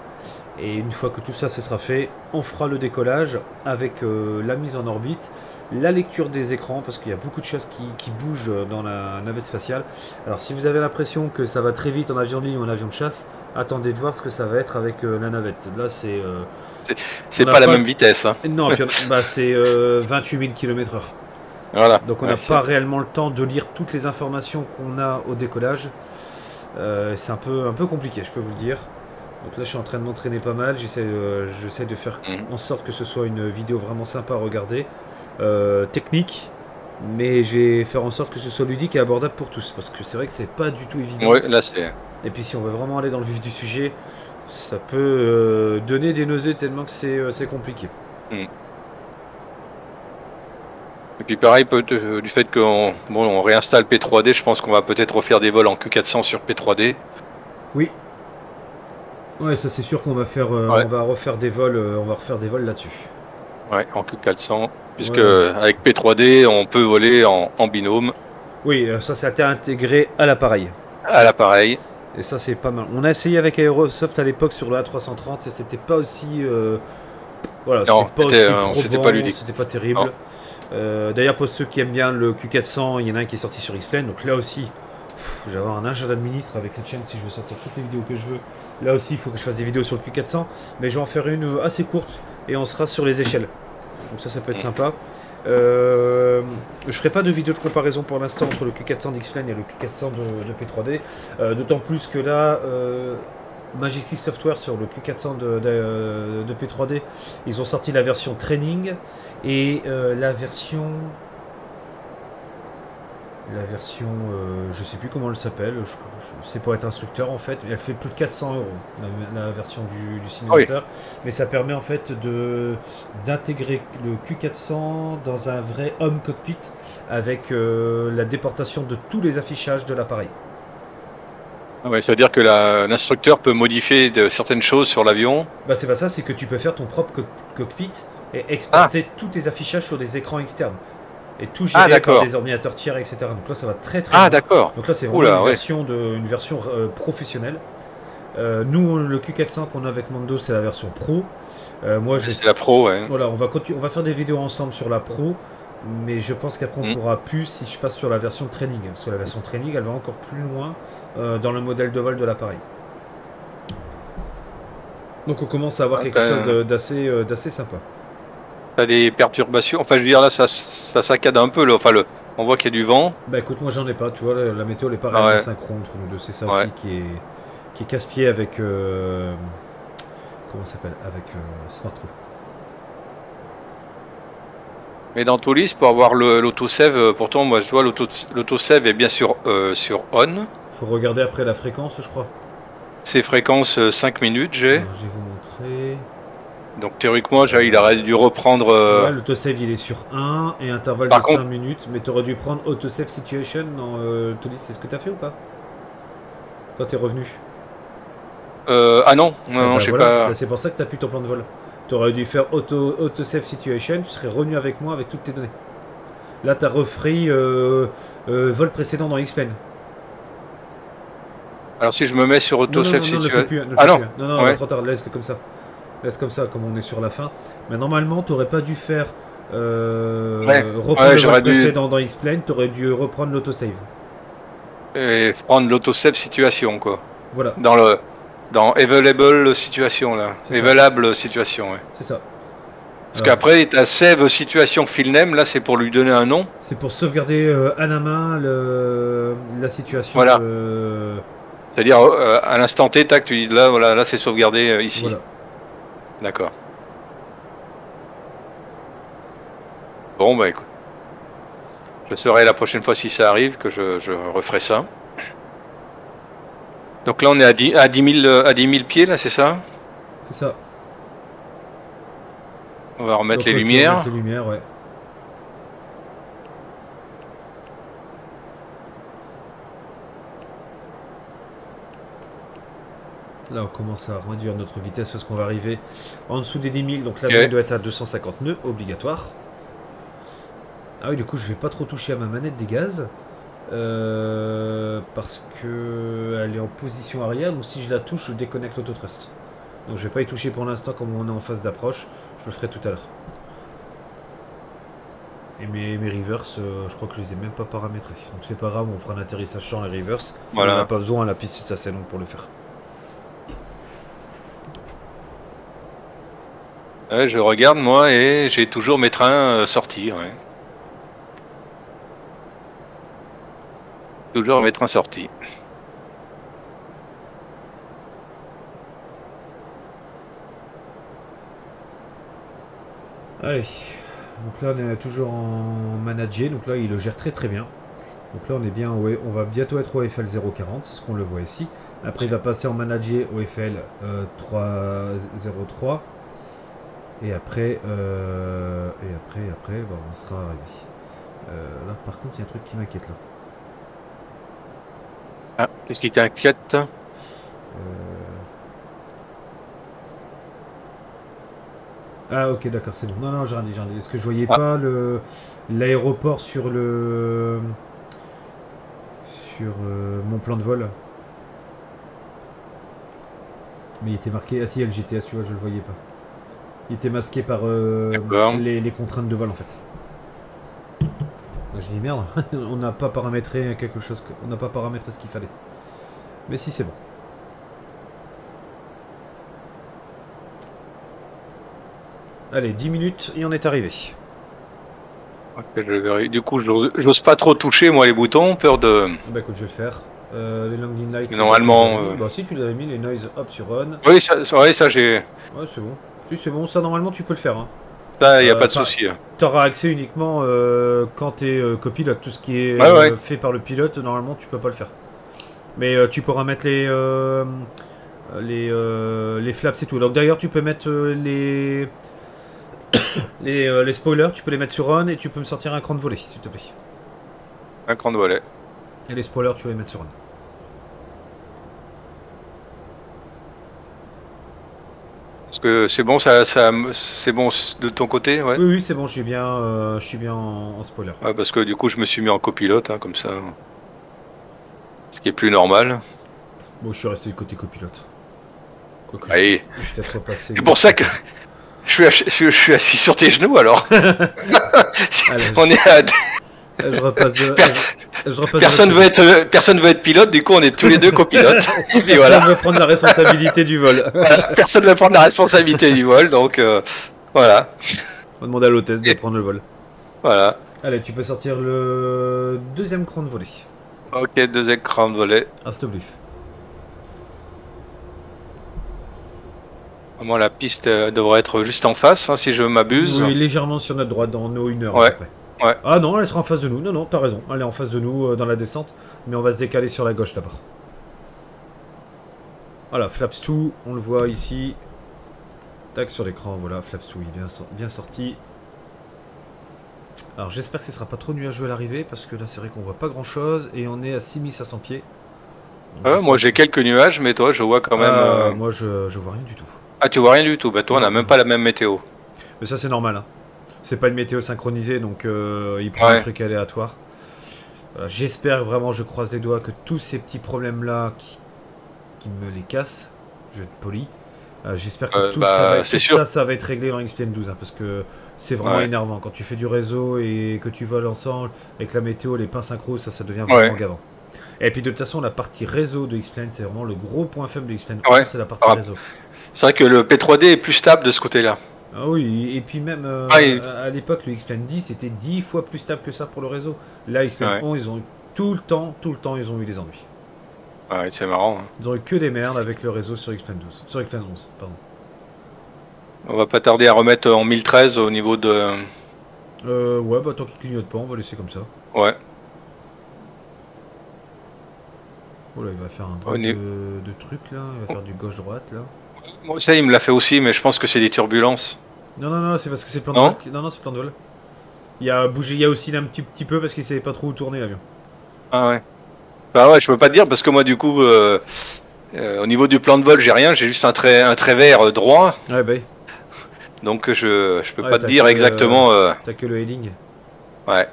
Et une fois que tout ça se sera fait, on fera le décollage avec la mise en orbite, la lecture des écrans, parce qu'il y a beaucoup de choses qui bougent dans la navette spatiale. Alors si vous avez l'impression que ça va très vite en avion de ligne ou en avion de chasse, attendez de voir ce que ça va être avec la navette. Là c'est pas la même vitesse. Hein. Non, c'est 28 000 km/h. Voilà. Donc on n'a pas réellement le temps de lire toutes les informations qu'on a au décollage. C'est un peu compliqué, je peux vous le dire. Donc là je suis en train de m'entraîner pas mal, j'essaie de faire en sorte que ce soit une vidéo vraiment sympa à regarder, technique, mais je vais faire en sorte que ce soit ludique et abordable pour tous, parce que c'est vrai que c'est pas du tout évident. Ouais, là c'est... Et puis si on veut vraiment aller dans le vif du sujet, ça peut donner des nausées tellement que c'est compliqué. Et puis pareil, du fait qu'on on réinstalle P3D, je pense qu'on va peut-être refaire des vols en Q400 sur P3D. Oui. Ouais, ça c'est sûr qu'on va faire, on va refaire des vols, là-dessus. Ouais, en Q400, puisque avec P3D, on peut voler en binôme. Oui, ça c'est intégré à l'appareil. À l'appareil. Et ça c'est pas mal. On a essayé avec Aerosoft à l'époque sur le A330 et c'était pas aussi, voilà, c'était pas ludique, c'était pas terrible. D'ailleurs pour ceux qui aiment bien le Q400, il y en a un qui est sorti sur X-Plane, donc là aussi. Je vais avoir un agenda de ministre avec cette chaîne si je veux sortir toutes les vidéos que je veux. Là aussi, il faut que je fasse des vidéos sur le Q400. Mais je vais en faire une assez courte et on sera sur les échelles. Donc ça peut être sympa. Je ferai pas de vidéo de comparaison pour l'instant entre le Q400 d'X-Plane et le Q400 de P3D. D'autant plus que là, Majestic Software sur le Q400 de P3D, ils ont sorti la version training et la version, je sais plus comment elle s'appelle, c'est pour être instructeur en fait, elle fait plus de 400 €, la version du simulateur, mais ça permet en fait d'intégrer le Q400 dans un vrai home cockpit avec la déportation de tous les affichages de l'appareil. Ouais, ça veut dire que l'instructeur peut modifier certaines choses sur l'avion. Bah c'est pas ça, c'est que tu peux faire ton propre cockpit et exporter tous tes affichages sur des écrans externes. Et tout géré par des ordinateurs tiers, etc. Donc là, ça va très bien. D'accord. Donc là, c'est vraiment une version professionnelle. Nous, le Q400 qu'on a avec Mando, c'est la version pro. C'est la pro, ouais. Voilà, on va faire des vidéos ensemble sur la pro. Mais je pense qu'après, on pourra plus si je passe sur la version training. Parce que la version training, elle va encore plus loin dans le modèle de vol de l'appareil. Donc on commence à avoir quelque chose d'assez sympa. T'as des perturbations, enfin je veux dire là ça saccade un peu là. Enfin on voit qu'il y a du vent. Bah écoute, moi j'en ai pas, tu vois, la météo n'est pas réellement synchrone entre nous deux, c'est ça aussi qui est casse-pied avec comment ça s'appelle, avec Smartco. Mais dans Toulouse, pour avoir l'autosave, pourtant moi je vois l'autosave est bien sûr sur on. Faut regarder après la fréquence, je crois. C'est fréquence 5 minutes, j'ai. Alors, je vais vous montrer. Donc théoriquement, il aurait dû reprendre... Ouais, l'autosave il est sur 1 et intervalle Par de contre- 5 minutes, mais tu aurais dû prendre autosave situation dans Tony, c'est ce que tu as fait ou pas? Quand t'es revenu? Ah non, non, Ah non, bah je sais voilà, pas. bah c'est pour ça que t'as plus ton plan de vol. Tu aurais dû faire autosave situation, tu serais revenu avec moi avec toutes tes données. Là t'as refree vol précédent dans X-Plane. Alors si je me mets sur Non, autosave ne le fais situation... plus, ne le Ah fais non, plus. Non, ouais. trop tard, laisse comme ça. Laisse comme ça, comme on est sur la fin. Mais normalement, t'aurais pas dû faire reprendre le j'aurais vol dû- précédent dans X-Plane, t'aurais dû reprendre l'autosave. Et prendre l'autosave situation, quoi. Voilà, Dans available situation, là. C'est ça. Available situation, ouais. c'est ça. Parce Alors, qu'après, ta save situation fill name, là, c'est pour lui donner un nom. c'est pour sauvegarder à la main la situation. Voilà. C'est-à-dire, à l'instant T, tac, tu dis là, voilà, là, c'est sauvegardé ici. Voilà. D'accord. Bon, bah écoute. Je saurai la prochaine fois si ça arrive que je referai ça. Donc là, on est à 10 000 pieds, là, c'est ça? C'est ça. On va remettre Donc, les ok, lumières. remettre les lumières, ouais. Là, on commence à réduire notre vitesse parce qu'on va arriver en dessous des 10 000. Donc là, Ok. on doit être à 250 nœuds, obligatoire. Ah oui, du coup, je vais pas trop toucher à ma manette des gaz. Parce que elle est en position arrière. Donc si je la touche, je déconnecte l'autotrust. Donc je vais pas y toucher pour l'instant comme on est en phase d'approche. Je le ferai tout à l'heure. Et mes reverse, je crois que je les ai même pas paramétrés. Donc c'est pas grave, on fera un atterrissage sans les reverse. Voilà. On n'a pas besoin, la piste c'est assez long pour le faire. Ouais, je regarde, moi, et j'ai toujours mes trains sortis, ouais. Toujours mes trains sortis. Allez, donc là on est toujours en manager, donc là il le gère très très bien. Donc là on est bien, on va bientôt être au FL 040, c'est ce qu'on le voit ici. Après il va passer en manager au FL 303. Et après, bah, on sera arrivé. Là par contre il y a un truc qui m'inquiète là. Ah, qu'est-ce qui t'inquiète? Ah ok d'accord c'est bon. Non non j'ai rien dit. Est-ce que je voyais pas l'aéroport sur mon plan de vol? Mais il était marqué. Ah si il y a le GTS tu vois je le voyais pas. Il était masqué par les contraintes de vol en fait. J'ai dit merde, on n'a pas paramétré quelque chose, on n'a pas paramétré ce qu'il fallait. Mais si c'est bon. Allez, 10 minutes et on est arrivé. Ok, du coup, j'ose pas trop toucher, moi, les boutons, peur de... Bah écoute, je vais le faire. Les Longin Light. Normalement... Bah si, tu l'avais mis, les noise, hop, sur on. Oui, ça j'ai... Ouais, c'est bon. Si, c'est bon, ça normalement tu peux le faire. Hein. Ça, il n'y a pas de souci. Tu auras accès uniquement quand tu es copilote. Tout ce qui est fait par le pilote, normalement tu peux pas le faire. Mais tu pourras mettre les flaps et tout. Donc d'ailleurs, tu peux mettre les spoilers, tu peux les mettre sur on et tu peux me sortir un cran de volet, s'il te plaît. Un cran de volet. Et les spoilers, tu vas les mettre sur on. Est-ce que c'est bon, c'est bon de ton côté, ouais? Oui, c'est bon, je suis bien en spoiler. Ouais, parce que du coup, je me suis mis en copilote, hein, comme ça. Ce qui est plus normal. Bon, je suis resté du côté copilote. Quoique Allez. je suis peut-être repassé. C'est pour ça que je suis assis sur tes genoux, alors. Allez, On est à... je repasse Personne veut être pilote, du coup on est tous les deux copilotes. Et puis voilà. Personne veut prendre la responsabilité du vol. Personne ne veut prendre la responsabilité du vol, donc voilà. On va demander à l'hôtesse de prendre le vol. Voilà. Allez, tu peux sortir le deuxième cran de volet. Ok, 2 écrans de volet. Astoblif. Moi la piste devrait être juste en face, hein, si je m'abuse. Oui, légèrement sur notre droite, dans nos 1 heure Ouais. à peu près. Ouais. Ah non, elle sera en face de nous. Non, non, t'as raison. Elle est en face de nous dans la descente. Mais on va se décaler sur la gauche d'abord. Voilà, Flaps 2, on le voit ici. Tac sur l'écran, voilà, Flaps to bien sorti. Alors j'espère que ce sera pas trop nuageux à l'arrivée, parce que là c'est vrai qu'on voit pas grand chose, et on est à 6500 pieds. Donc, Moi j'ai quelques nuages, mais toi je vois quand même... Moi je vois rien du tout. Ah, tu vois rien du tout, bah toi on n'a même pas la même météo. Mais ça c'est normal, hein. C'est pas une météo synchronisée, donc il prend un truc aléatoire. Voilà, j'espère vraiment, je croise les doigts, que tous ces petits problèmes là qui me les cassent, je vais être poli. J'espère que ça va être réglé dans XPN 12, hein, parce que c'est vraiment énervant quand tu fais du réseau et que tu voles ensemble avec la météo, les pins synchro, ça devient vraiment gavant. Et puis de toute façon, la partie réseau de XPN, c'est vraiment le gros point faible de XPN 11, c'est la partie réseau. C'est vrai que le P3D est plus stable de ce côté-là. Ah oui, et puis même à l'époque, le XPN 10 était 10 fois plus stable que ça pour le réseau. Là, XPN 11, ils ont eu tout le temps, ils ont eu des ennuis. Ouais, c'est marrant. Hein. Ils ont eu que des merdes avec le réseau sur XPN 12, sur XPN 11, pardon. On va pas tarder à remettre en 1013 au niveau de... ouais, bah tant qu'il clignote pas, on va laisser comme ça. Ouais. Oh là, il va faire un drôle de truc là, il va faire du gauche-droite là. Bon, ça, il me l'a fait aussi, mais je pense que c'est des turbulences. Non, c'est parce que c'est le plan de vol. Non, c'est le plan de vol. Il a bougé, il y a aussi un petit peu parce qu'il savait pas trop où tourner l'avion. Ah ouais. Bah ouais, je peux pas te dire parce que moi du coup, au niveau du plan de vol, j'ai rien, j'ai juste un trait vert droit. Ouais, bah. Donc je peux pas te dire exactement. T'as que le heading. Ouais.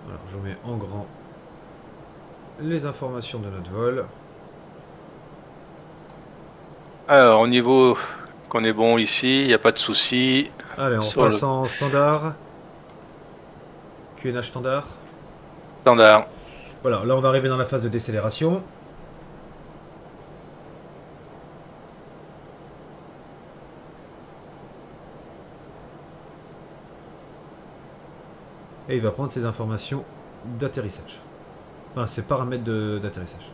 Alors je mets en grand les informations de notre vol. Alors au niveau qu'on est bon ici, il n'y a pas de souci. Allez, on passe en standard. QNH standard. Standard. Voilà, là on va arriver dans la phase de décélération. Et il va prendre ses informations d'atterrissage. Enfin, ses paramètres d'atterrissage.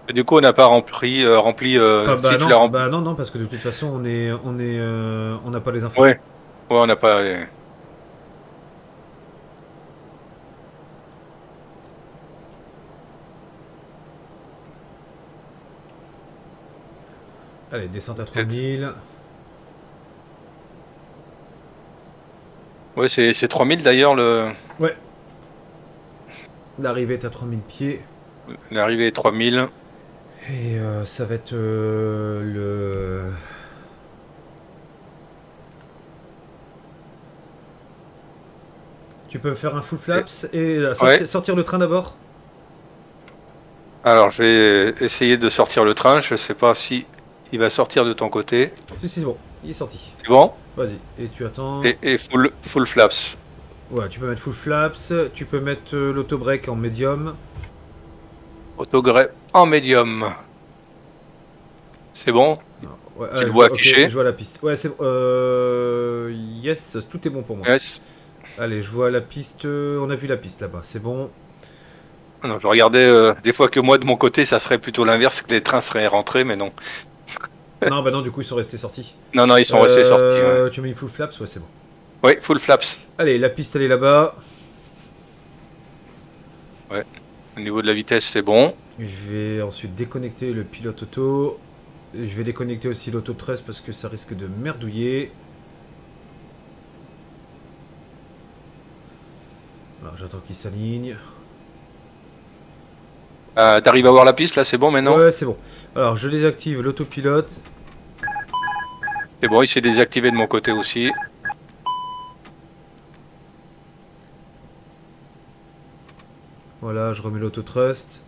Et du coup, on n'a pas rempli. Bah non, parce que de toute façon, on n'a pas les infos. Ouais, on n'a pas. Les... Allez, descente à 3000. Ouais, c'est 3000 d'ailleurs le. Ouais. L'arrivée est à 3000 pieds. L'arrivée est 3000. Et ça va être le... Tu peux faire un full flaps et sortir le train d'abord. Alors, je vais essayer de sortir le train. Je sais pas si il va sortir de ton côté. Si, c'est bon. Il est sorti. C'est bon? Vas-y. Et tu attends. Et full flaps. Ouais, tu peux mettre full flaps. Tu peux mettre l'auto-break en médium. Autogré en médium. C'est bon? Ouais, tu le vois affiché? Je vois la piste. Ouais, c'est yes, tout est bon pour moi. Yes. Allez, je vois la piste. On a vu la piste là-bas, c'est bon. Non, je regardais des fois que moi de mon côté, ça serait plutôt l'inverse, que les trains seraient rentrés, mais non. Non, bah non, du coup ils sont restés sortis. Non, ils sont restés sortis. Ouais. Tu mets full flaps, ouais, c'est bon. Oui, full flaps. Allez, la piste elle est là-bas. Ouais. Au niveau de la vitesse, c'est bon. Je vais ensuite déconnecter le pilote auto. Je vais déconnecter aussi l'auto-trust parce que ça risque de merdouiller. Alors j'attends qu'il s'aligne. T'arrives à voir la piste là, c'est bon maintenant? Ouais, c'est bon. Alors je désactive l'autopilote. C'est bon, il s'est désactivé de mon côté aussi. Voilà, je remets l'auto-trust.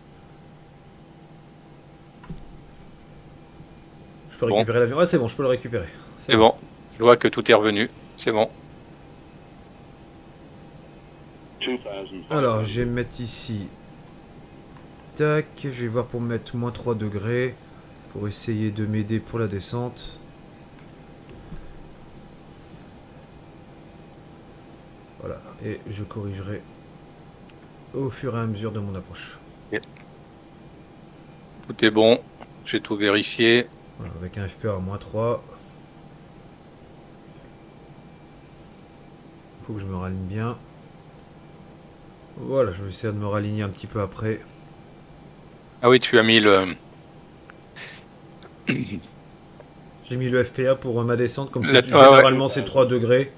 Je peux récupérer l'avion. Ouais, c'est bon, je peux le récupérer. C'est bon. Je vois que tout est revenu. C'est bon. Alors, je vais me mettre ici. Tac, je vais voir pour me mettre moins 3 degrés. Pour essayer de m'aider pour la descente. Voilà, et je corrigerai au fur et à mesure de mon approche. Okay. Tout est bon. J'ai tout vérifié. Voilà, avec un FPA à moins 3. Faut que je me raligne bien. Voilà, je vais essayer de me raligner un petit peu après. Ah oui, tu as mis le... J'ai mis le FPA pour ma descente, comme La- ça, ouais, généralement c'est 3 degrés.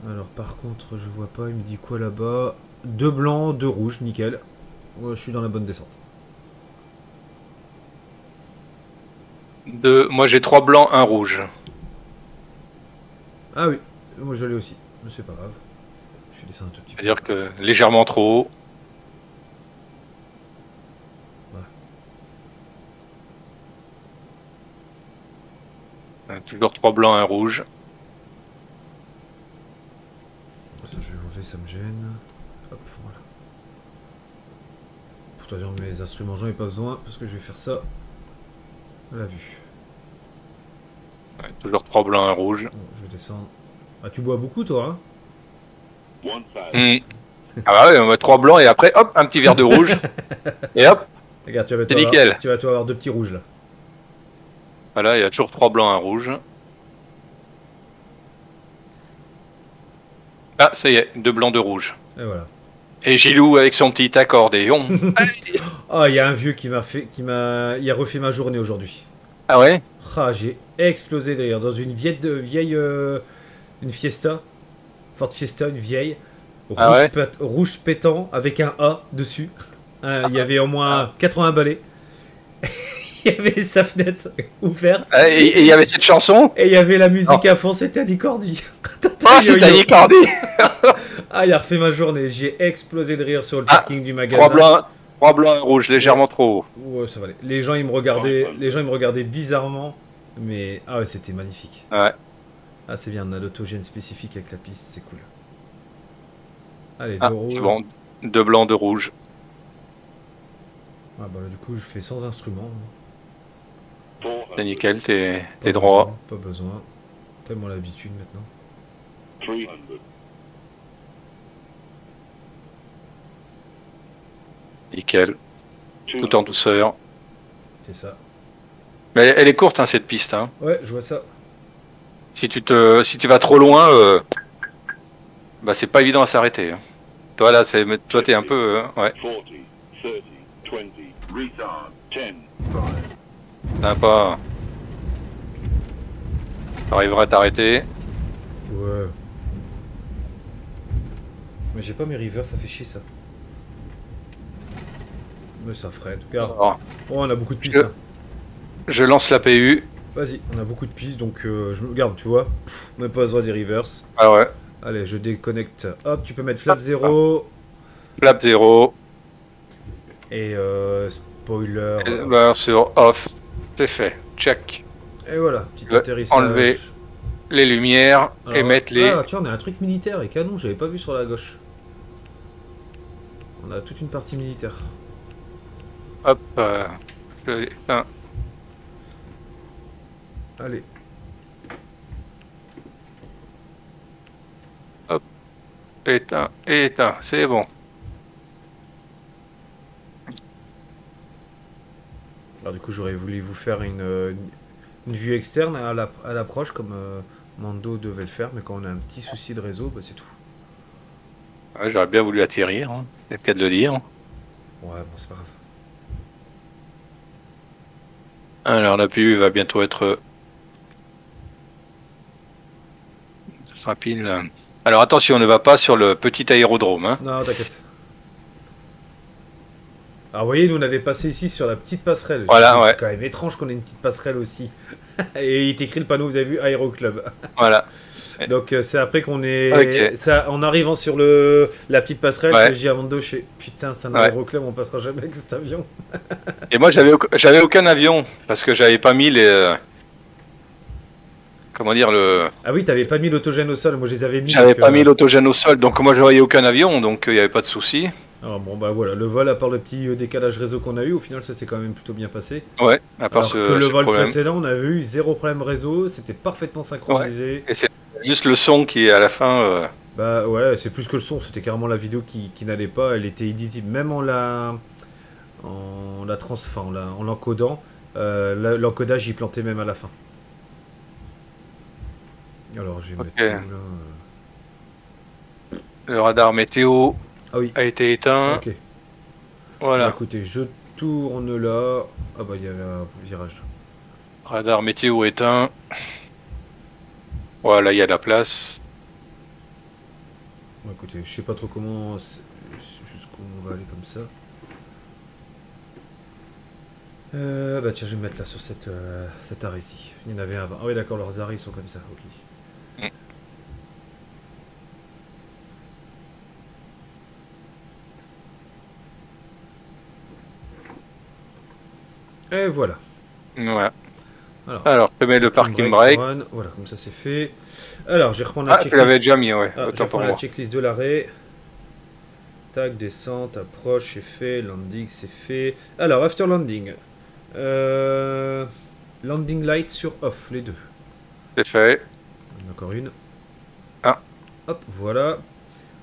Alors par contre, je vois pas, il me dit quoi là-bas? 2 blancs, 2 rouges, nickel. Ouais, je suis dans la bonne descente. Moi j'ai 3 blancs, 1 rouge. Ah oui, moi je l'ai aussi, mais c'est pas grave. Je suis descendu un tout petit peu. C'est-à-dire que légèrement trop haut. Toujours 3 blancs, 1 rouge. Ça, je vais enlever, ça me gêne. Hop, voilà. Pourtant, mes instruments, j'en ai pas besoin parce que je vais faire ça à la vue. Ouais, toujours 3 blancs, 1 rouge. Bon, je vais descendre. Ah, tu bois beaucoup, toi, hein? Hmm. Ah bah ouais, on va 3 blancs et après, hop, un petit verre de rouge. Et hop, Regarde, C'est nickel. Tu vas toi avoir 2 petits rouges là. voilà, il y a toujours 3 blancs, 1 rouge. Ah, ça y est, 2 blancs, 2 rouges. Et voilà. Et Gilou avec son petit accordéon. Ah, il y a un vieux il a refait ma journée aujourd'hui. Ah ouais? Ah, j'ai explosé d'ailleurs dans une vieille une Fiesta, Ford Fiesta, une vieille, Ah ouais? rouge pétant avec un A dessus. Il y avait au moins 80 balais. Il y avait sa fenêtre ouverte. Ah, et il y avait cette chanson? Et il y avait la musique à fond, c'était Annie Cordy. Ah, c'est Annie Cordy. Ah, il a refait ma journée. J'ai explosé de rire sur le parking du magasin. 3 blancs, 1 rouge, légèrement trop haut. Ouais, ça va aller. Les gens ils me regardaient bizarrement, mais ah ouais, c'était magnifique. Ouais. Ah, c'est bien, on a l'autogène spécifique avec la piste, c'est cool. Allez, Ah, deux rouges. c'est bon. 2 blancs, 2 rouges. Ah bah là, du coup, je fais sans instrument. C'est nickel, t'es Pas droit. besoin, pas besoin. Tellement l'habitude maintenant. 300. Nickel. Tout en douceur. C'est ça. Mais elle est courte, hein, cette piste. Hein. Ouais, je vois ça. Si tu vas trop loin, bah c'est pas évident à s'arrêter. Hein. Toi là, toi t'es un peu, ouais. 40, 30, 20, retard, 10, 5. Sympa. T'arriveras à t'arrêter. Ouais. Mais j'ai pas mes rivers, ça fait chier ça. Mais ça ferait. En tout cas, Alors, oh, on a beaucoup de pistes. Hein. je lance la PU. Vas-y, on a beaucoup de pistes, donc je me garde, tu vois. On n'a pas besoin des rivers. Ah ouais. Allez, je déconnecte. Hop, tu peux mettre flap 0 Flap 0. et spoiler. Bah, sur off. C'est fait. Check. Et voilà, petit Je vais atterrissage. enlever les lumières et Alors, mettre les... Ah, tiens, on a un truc militaire et canon, j'avais pas vu sur la gauche. On a toute une partie militaire. Hop. Allez. Éteins, éteins, c'est bon. Alors du coup, j'aurais voulu vous faire une vue externe à l'approche, comme Mando devait le faire, mais quand on a un petit souci de réseau, bah, c'est tout. Ouais, j'aurais bien voulu atterrir, hein. C'est le cas de le dire. Ouais, bon, c'est pas grave. Alors la PU va bientôt être... Ça sera pile... Alors attention, on ne va pas sur le petit aérodrome. Hein. Non, t'inquiète. Alors vous voyez, nous on avait passé ici sur la petite passerelle. Voilà, ouais. C'est quand même étrange qu'on ait une petite passerelle aussi. Et il est écrit le panneau, vous avez vu, Aéro Club. Voilà. Donc c'est après qu'on est... Ok. Ça, en arrivant sur la petite passerelle, Ouais. que j'ai à Mando, je fais putain, c'est un Ouais. Aéro Club, on passera jamais avec cet avion. Et moi, j'avais aucun avion parce que j'avais pas mis les... comment dire le... Ah oui, t'avais pas mis l'autogène au sol, moi je les avais mis. J'avais donc, pas mis l'autogène au sol, donc moi je voyais aucun avion, donc il n'y avait pas de souci. Alors bon bah voilà, le vol à part le petit décalage réseau qu'on a eu, au final ça s'est quand même plutôt bien passé. Ouais, à part Alors que le vol problème. précédent, on avait eu zéro problème réseau, c'était parfaitement synchronisé. Et c'est juste le son qui à la fin... Bah ouais, c'est plus que le son, c'était carrément la vidéo qui n'allait pas, elle était illisible, même en l'encodant, l'encodage il plantait même à la fin. Alors je vais Ok. mettre tout, là, Le radar météo Ah oui. a été éteint. Ok. Voilà. Bah, écoutez, je tourne là. Ah bah il y avait un virage là. Radar météo éteint. Voilà, il y a de la place. Bah, écoutez, je sais pas trop comment... Jusqu'où on va aller comme ça. Bah tiens, je vais me mettre là sur cet arrêt ici. Il y en avait un avant. Ah oui d'accord, leurs arrêts ils sont comme ça, ok. Et voilà. Voilà. Alors, Alors, je mets le parking brake. sur on. Voilà, comme ça c'est fait. Alors, je vais reprendre la Ah, je checklist. l'avais déjà mis, ouais. Ah, je Autant pour reprends la moi. checklist de l'arrêt. Tac, descente, approche, c'est fait. Landing, c'est fait. Alors, after landing. Landing light sur off, les deux. C'est fait. Encore une. Ah. Hop, voilà.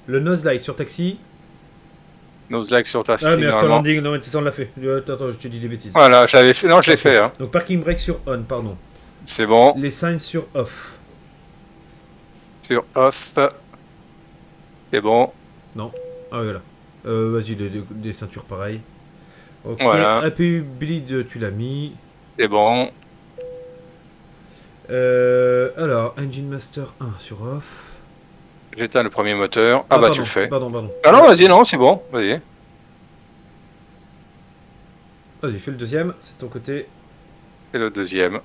Le nose light sur taxi. Nose lag sur ta Ah, style, mais after normalement. landing, non, mais ça on l'a fait. Attends, je te dis des bêtises. Voilà, je l'avais fait. Non, je l'ai fait. Hein. Donc, parking brake sur on, pardon. C'est bon. Les signs sur off. Sur off. C'est bon. Ah, voilà. Vas-y, des ceintures pareilles. Ok, Voilà. APU bleed, tu l'as mis. C'est bon. Alors, Engine Master 1 sur off. J'éteins le premier moteur. Ah, bah, pardon, tu le fais. Pardon. Ah non, vas-y, non, c'est bon. Vas-y. Vas-y, fais le deuxième, c'est de ton côté. Et le deuxième.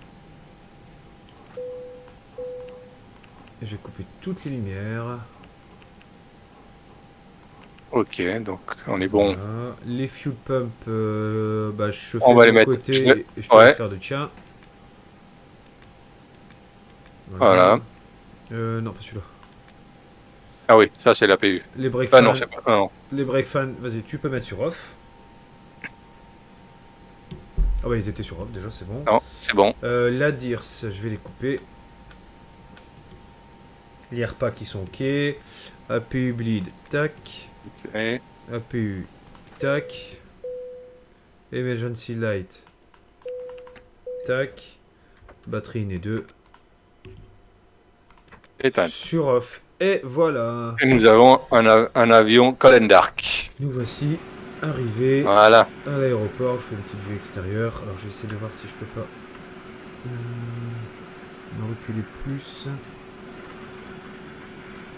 Et je vais couper toutes les lumières. Ok, donc on est bon. Voilà. Les fuel pumps, bah, je fais On va de les mon mettre. côté Je et je te ouais. laisse faire de tien. Voilà. Non, pas celui-là. Ah oui, ça c'est l'APU. Les brake Ah fans, non, c'est pas. Ah, non. les brake fans, vas-y, tu peux mettre sur off. Ah ouais, ils étaient sur off déjà, c'est bon. Non, c'est bon. La DIRS, je vais les couper. Les AirPads qui sont ok. APU bleed, tac. Et APU, tac. Emergency light, tac. Batterie inné 2. éteint. Sur off. Et voilà. Et nous avons un avion Colin Dark. Nous voici arrivés Voilà. à l'aéroport. Je fais une petite vue extérieure. Alors je vais essayer de voir si je peux pas me reculer plus.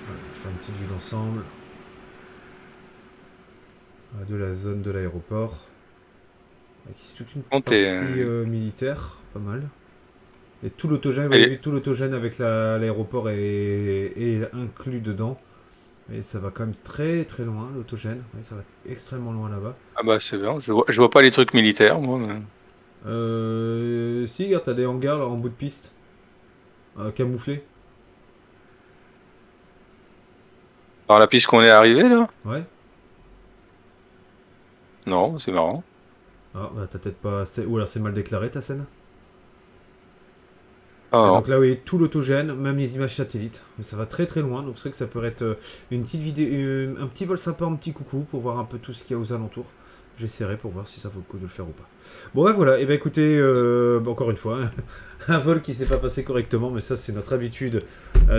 Voilà, je fais une petite vue d'ensemble de la zone de l'aéroport. C'est toute une Montez, partie militaire, pas mal. Et tout l'autogène, vous voyez, tout l'autogène avec l'aéroport est inclus dedans. Et ça va quand même très très loin, l'autogène. Ouais, ça va extrêmement loin là-bas. Ah bah c'est bien. Je vois pas les trucs militaires, moi. Mais... Si, regarde, t'as des hangars là, en bout de piste. Camouflés. Dans la piste qu'on est arrivé là? Ouais. Non, c'est marrant. Ah, bah t'as peut-être pas... Ou alors c'est mal déclaré ta scène. Ah, non. Donc là, vous voyez tout l'autogène, même les images satellites. Mais ça va très très loin, donc c'est vrai que ça peut être une petite vidéo, un petit vol sympa, un petit coucou, pour voir un peu tout ce qu'il y a aux alentours. J'essaierai pour voir si ça vaut le coup de le faire ou pas. Bon bah voilà, et ben écoutez, encore une fois, hein, un vol qui s'est pas passé correctement, mais ça c'est notre habitude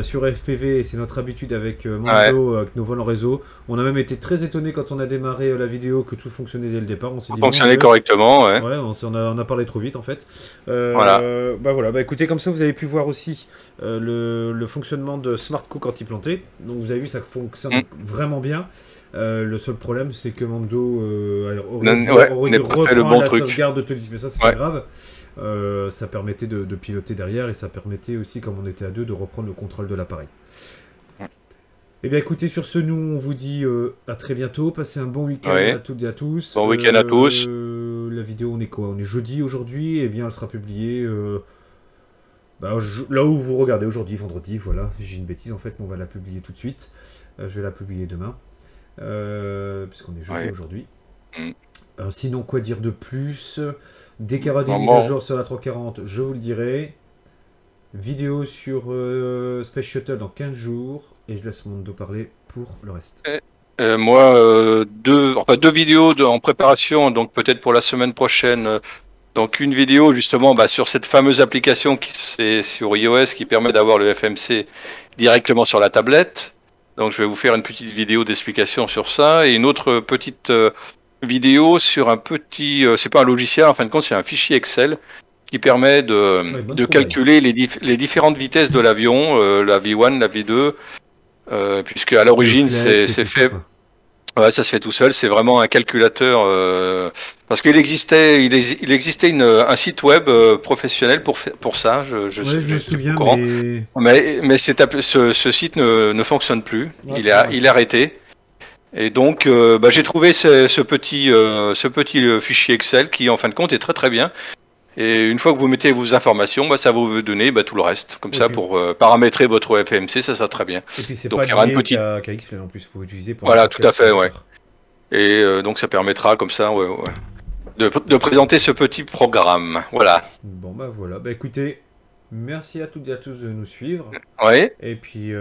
sur FPV, et c'est notre habitude avec Mando, avec nos vols en réseau. On a même été très étonnés quand on a démarré la vidéo que tout fonctionnait dès le départ. On s'est dit, Fonctionnait correctement, ouais. Ouais, on a parlé trop vite en fait. Voilà. Bah voilà, bah écoutez, comme ça vous avez pu voir aussi le fonctionnement de SmartCook anti-planté. Donc vous avez vu, ça fonctionne vraiment bien. Le seul problème, c'est que Mando aurait dû reprendre le bon la truc. sauvegarde de Tolis, mais ça c'est pas grave. Ça permettait de piloter derrière et ça permettait aussi, comme on était à deux, de reprendre le contrôle de l'appareil. Et bien écoutez, sur ce, nous on vous dit à très bientôt. Passez un bon week-end à toutes et à tous. Bon week-end à tous. La vidéo, on est quoi? On est jeudi aujourd'hui, et bien elle sera publiée là où vous regardez aujourd'hui, vendredi. Voilà, j'ai une bêtise en fait, mais on va la publier tout de suite. Je vais la publier demain. Puisqu'on est jeudi aujourd'hui. Sinon, quoi dire de plus? Dès qu'il y aura des mises à jour sur la 340, je vous le dirai. Vidéo sur Space Shuttle dans 15 jours. Et je laisse Mando parler pour le reste. Moi, deux vidéos en préparation, donc peut-être pour la semaine prochaine. Donc une vidéo justement sur cette fameuse application qui c'est sur iOS qui permet d'avoir le FMC directement sur la tablette. Donc je vais vous faire une petite vidéo d'explication sur ça et une autre petite vidéo sur un petit, c'est pas un logiciel, en fin de compte c'est un fichier Excel qui permet de calculer les différentes vitesses de l'avion, la V1, la V2, puisque à l'origine c'est fait... Ouais, ça se fait tout seul, c'est vraiment un calculateur, parce qu'il existait, il existait un site web professionnel pour ça, je me souviens, mais ce site ne fonctionne plus, il est arrêté. Et donc j'ai trouvé ce petit fichier Excel qui en fin de compte est très très bien. Et une fois que vous mettez vos informations, ça va vous donner tout le reste. Comme ça, pour paramétrer votre FMC, ça sera très bien. Et puis c'est pas lié qu'à X-Plane en plus, il faut utiliser pour... Voilà, tout à fait, ouais. Et donc ça permettra comme ça, de présenter ce petit programme. Voilà. Bon voilà, écoutez, merci à toutes et à tous de nous suivre. Ouais. Et puis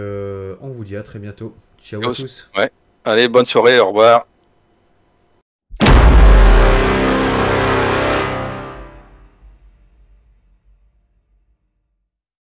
on vous dit à très bientôt. Ciao à tous. Ouais. Allez, bonne soirée, au revoir.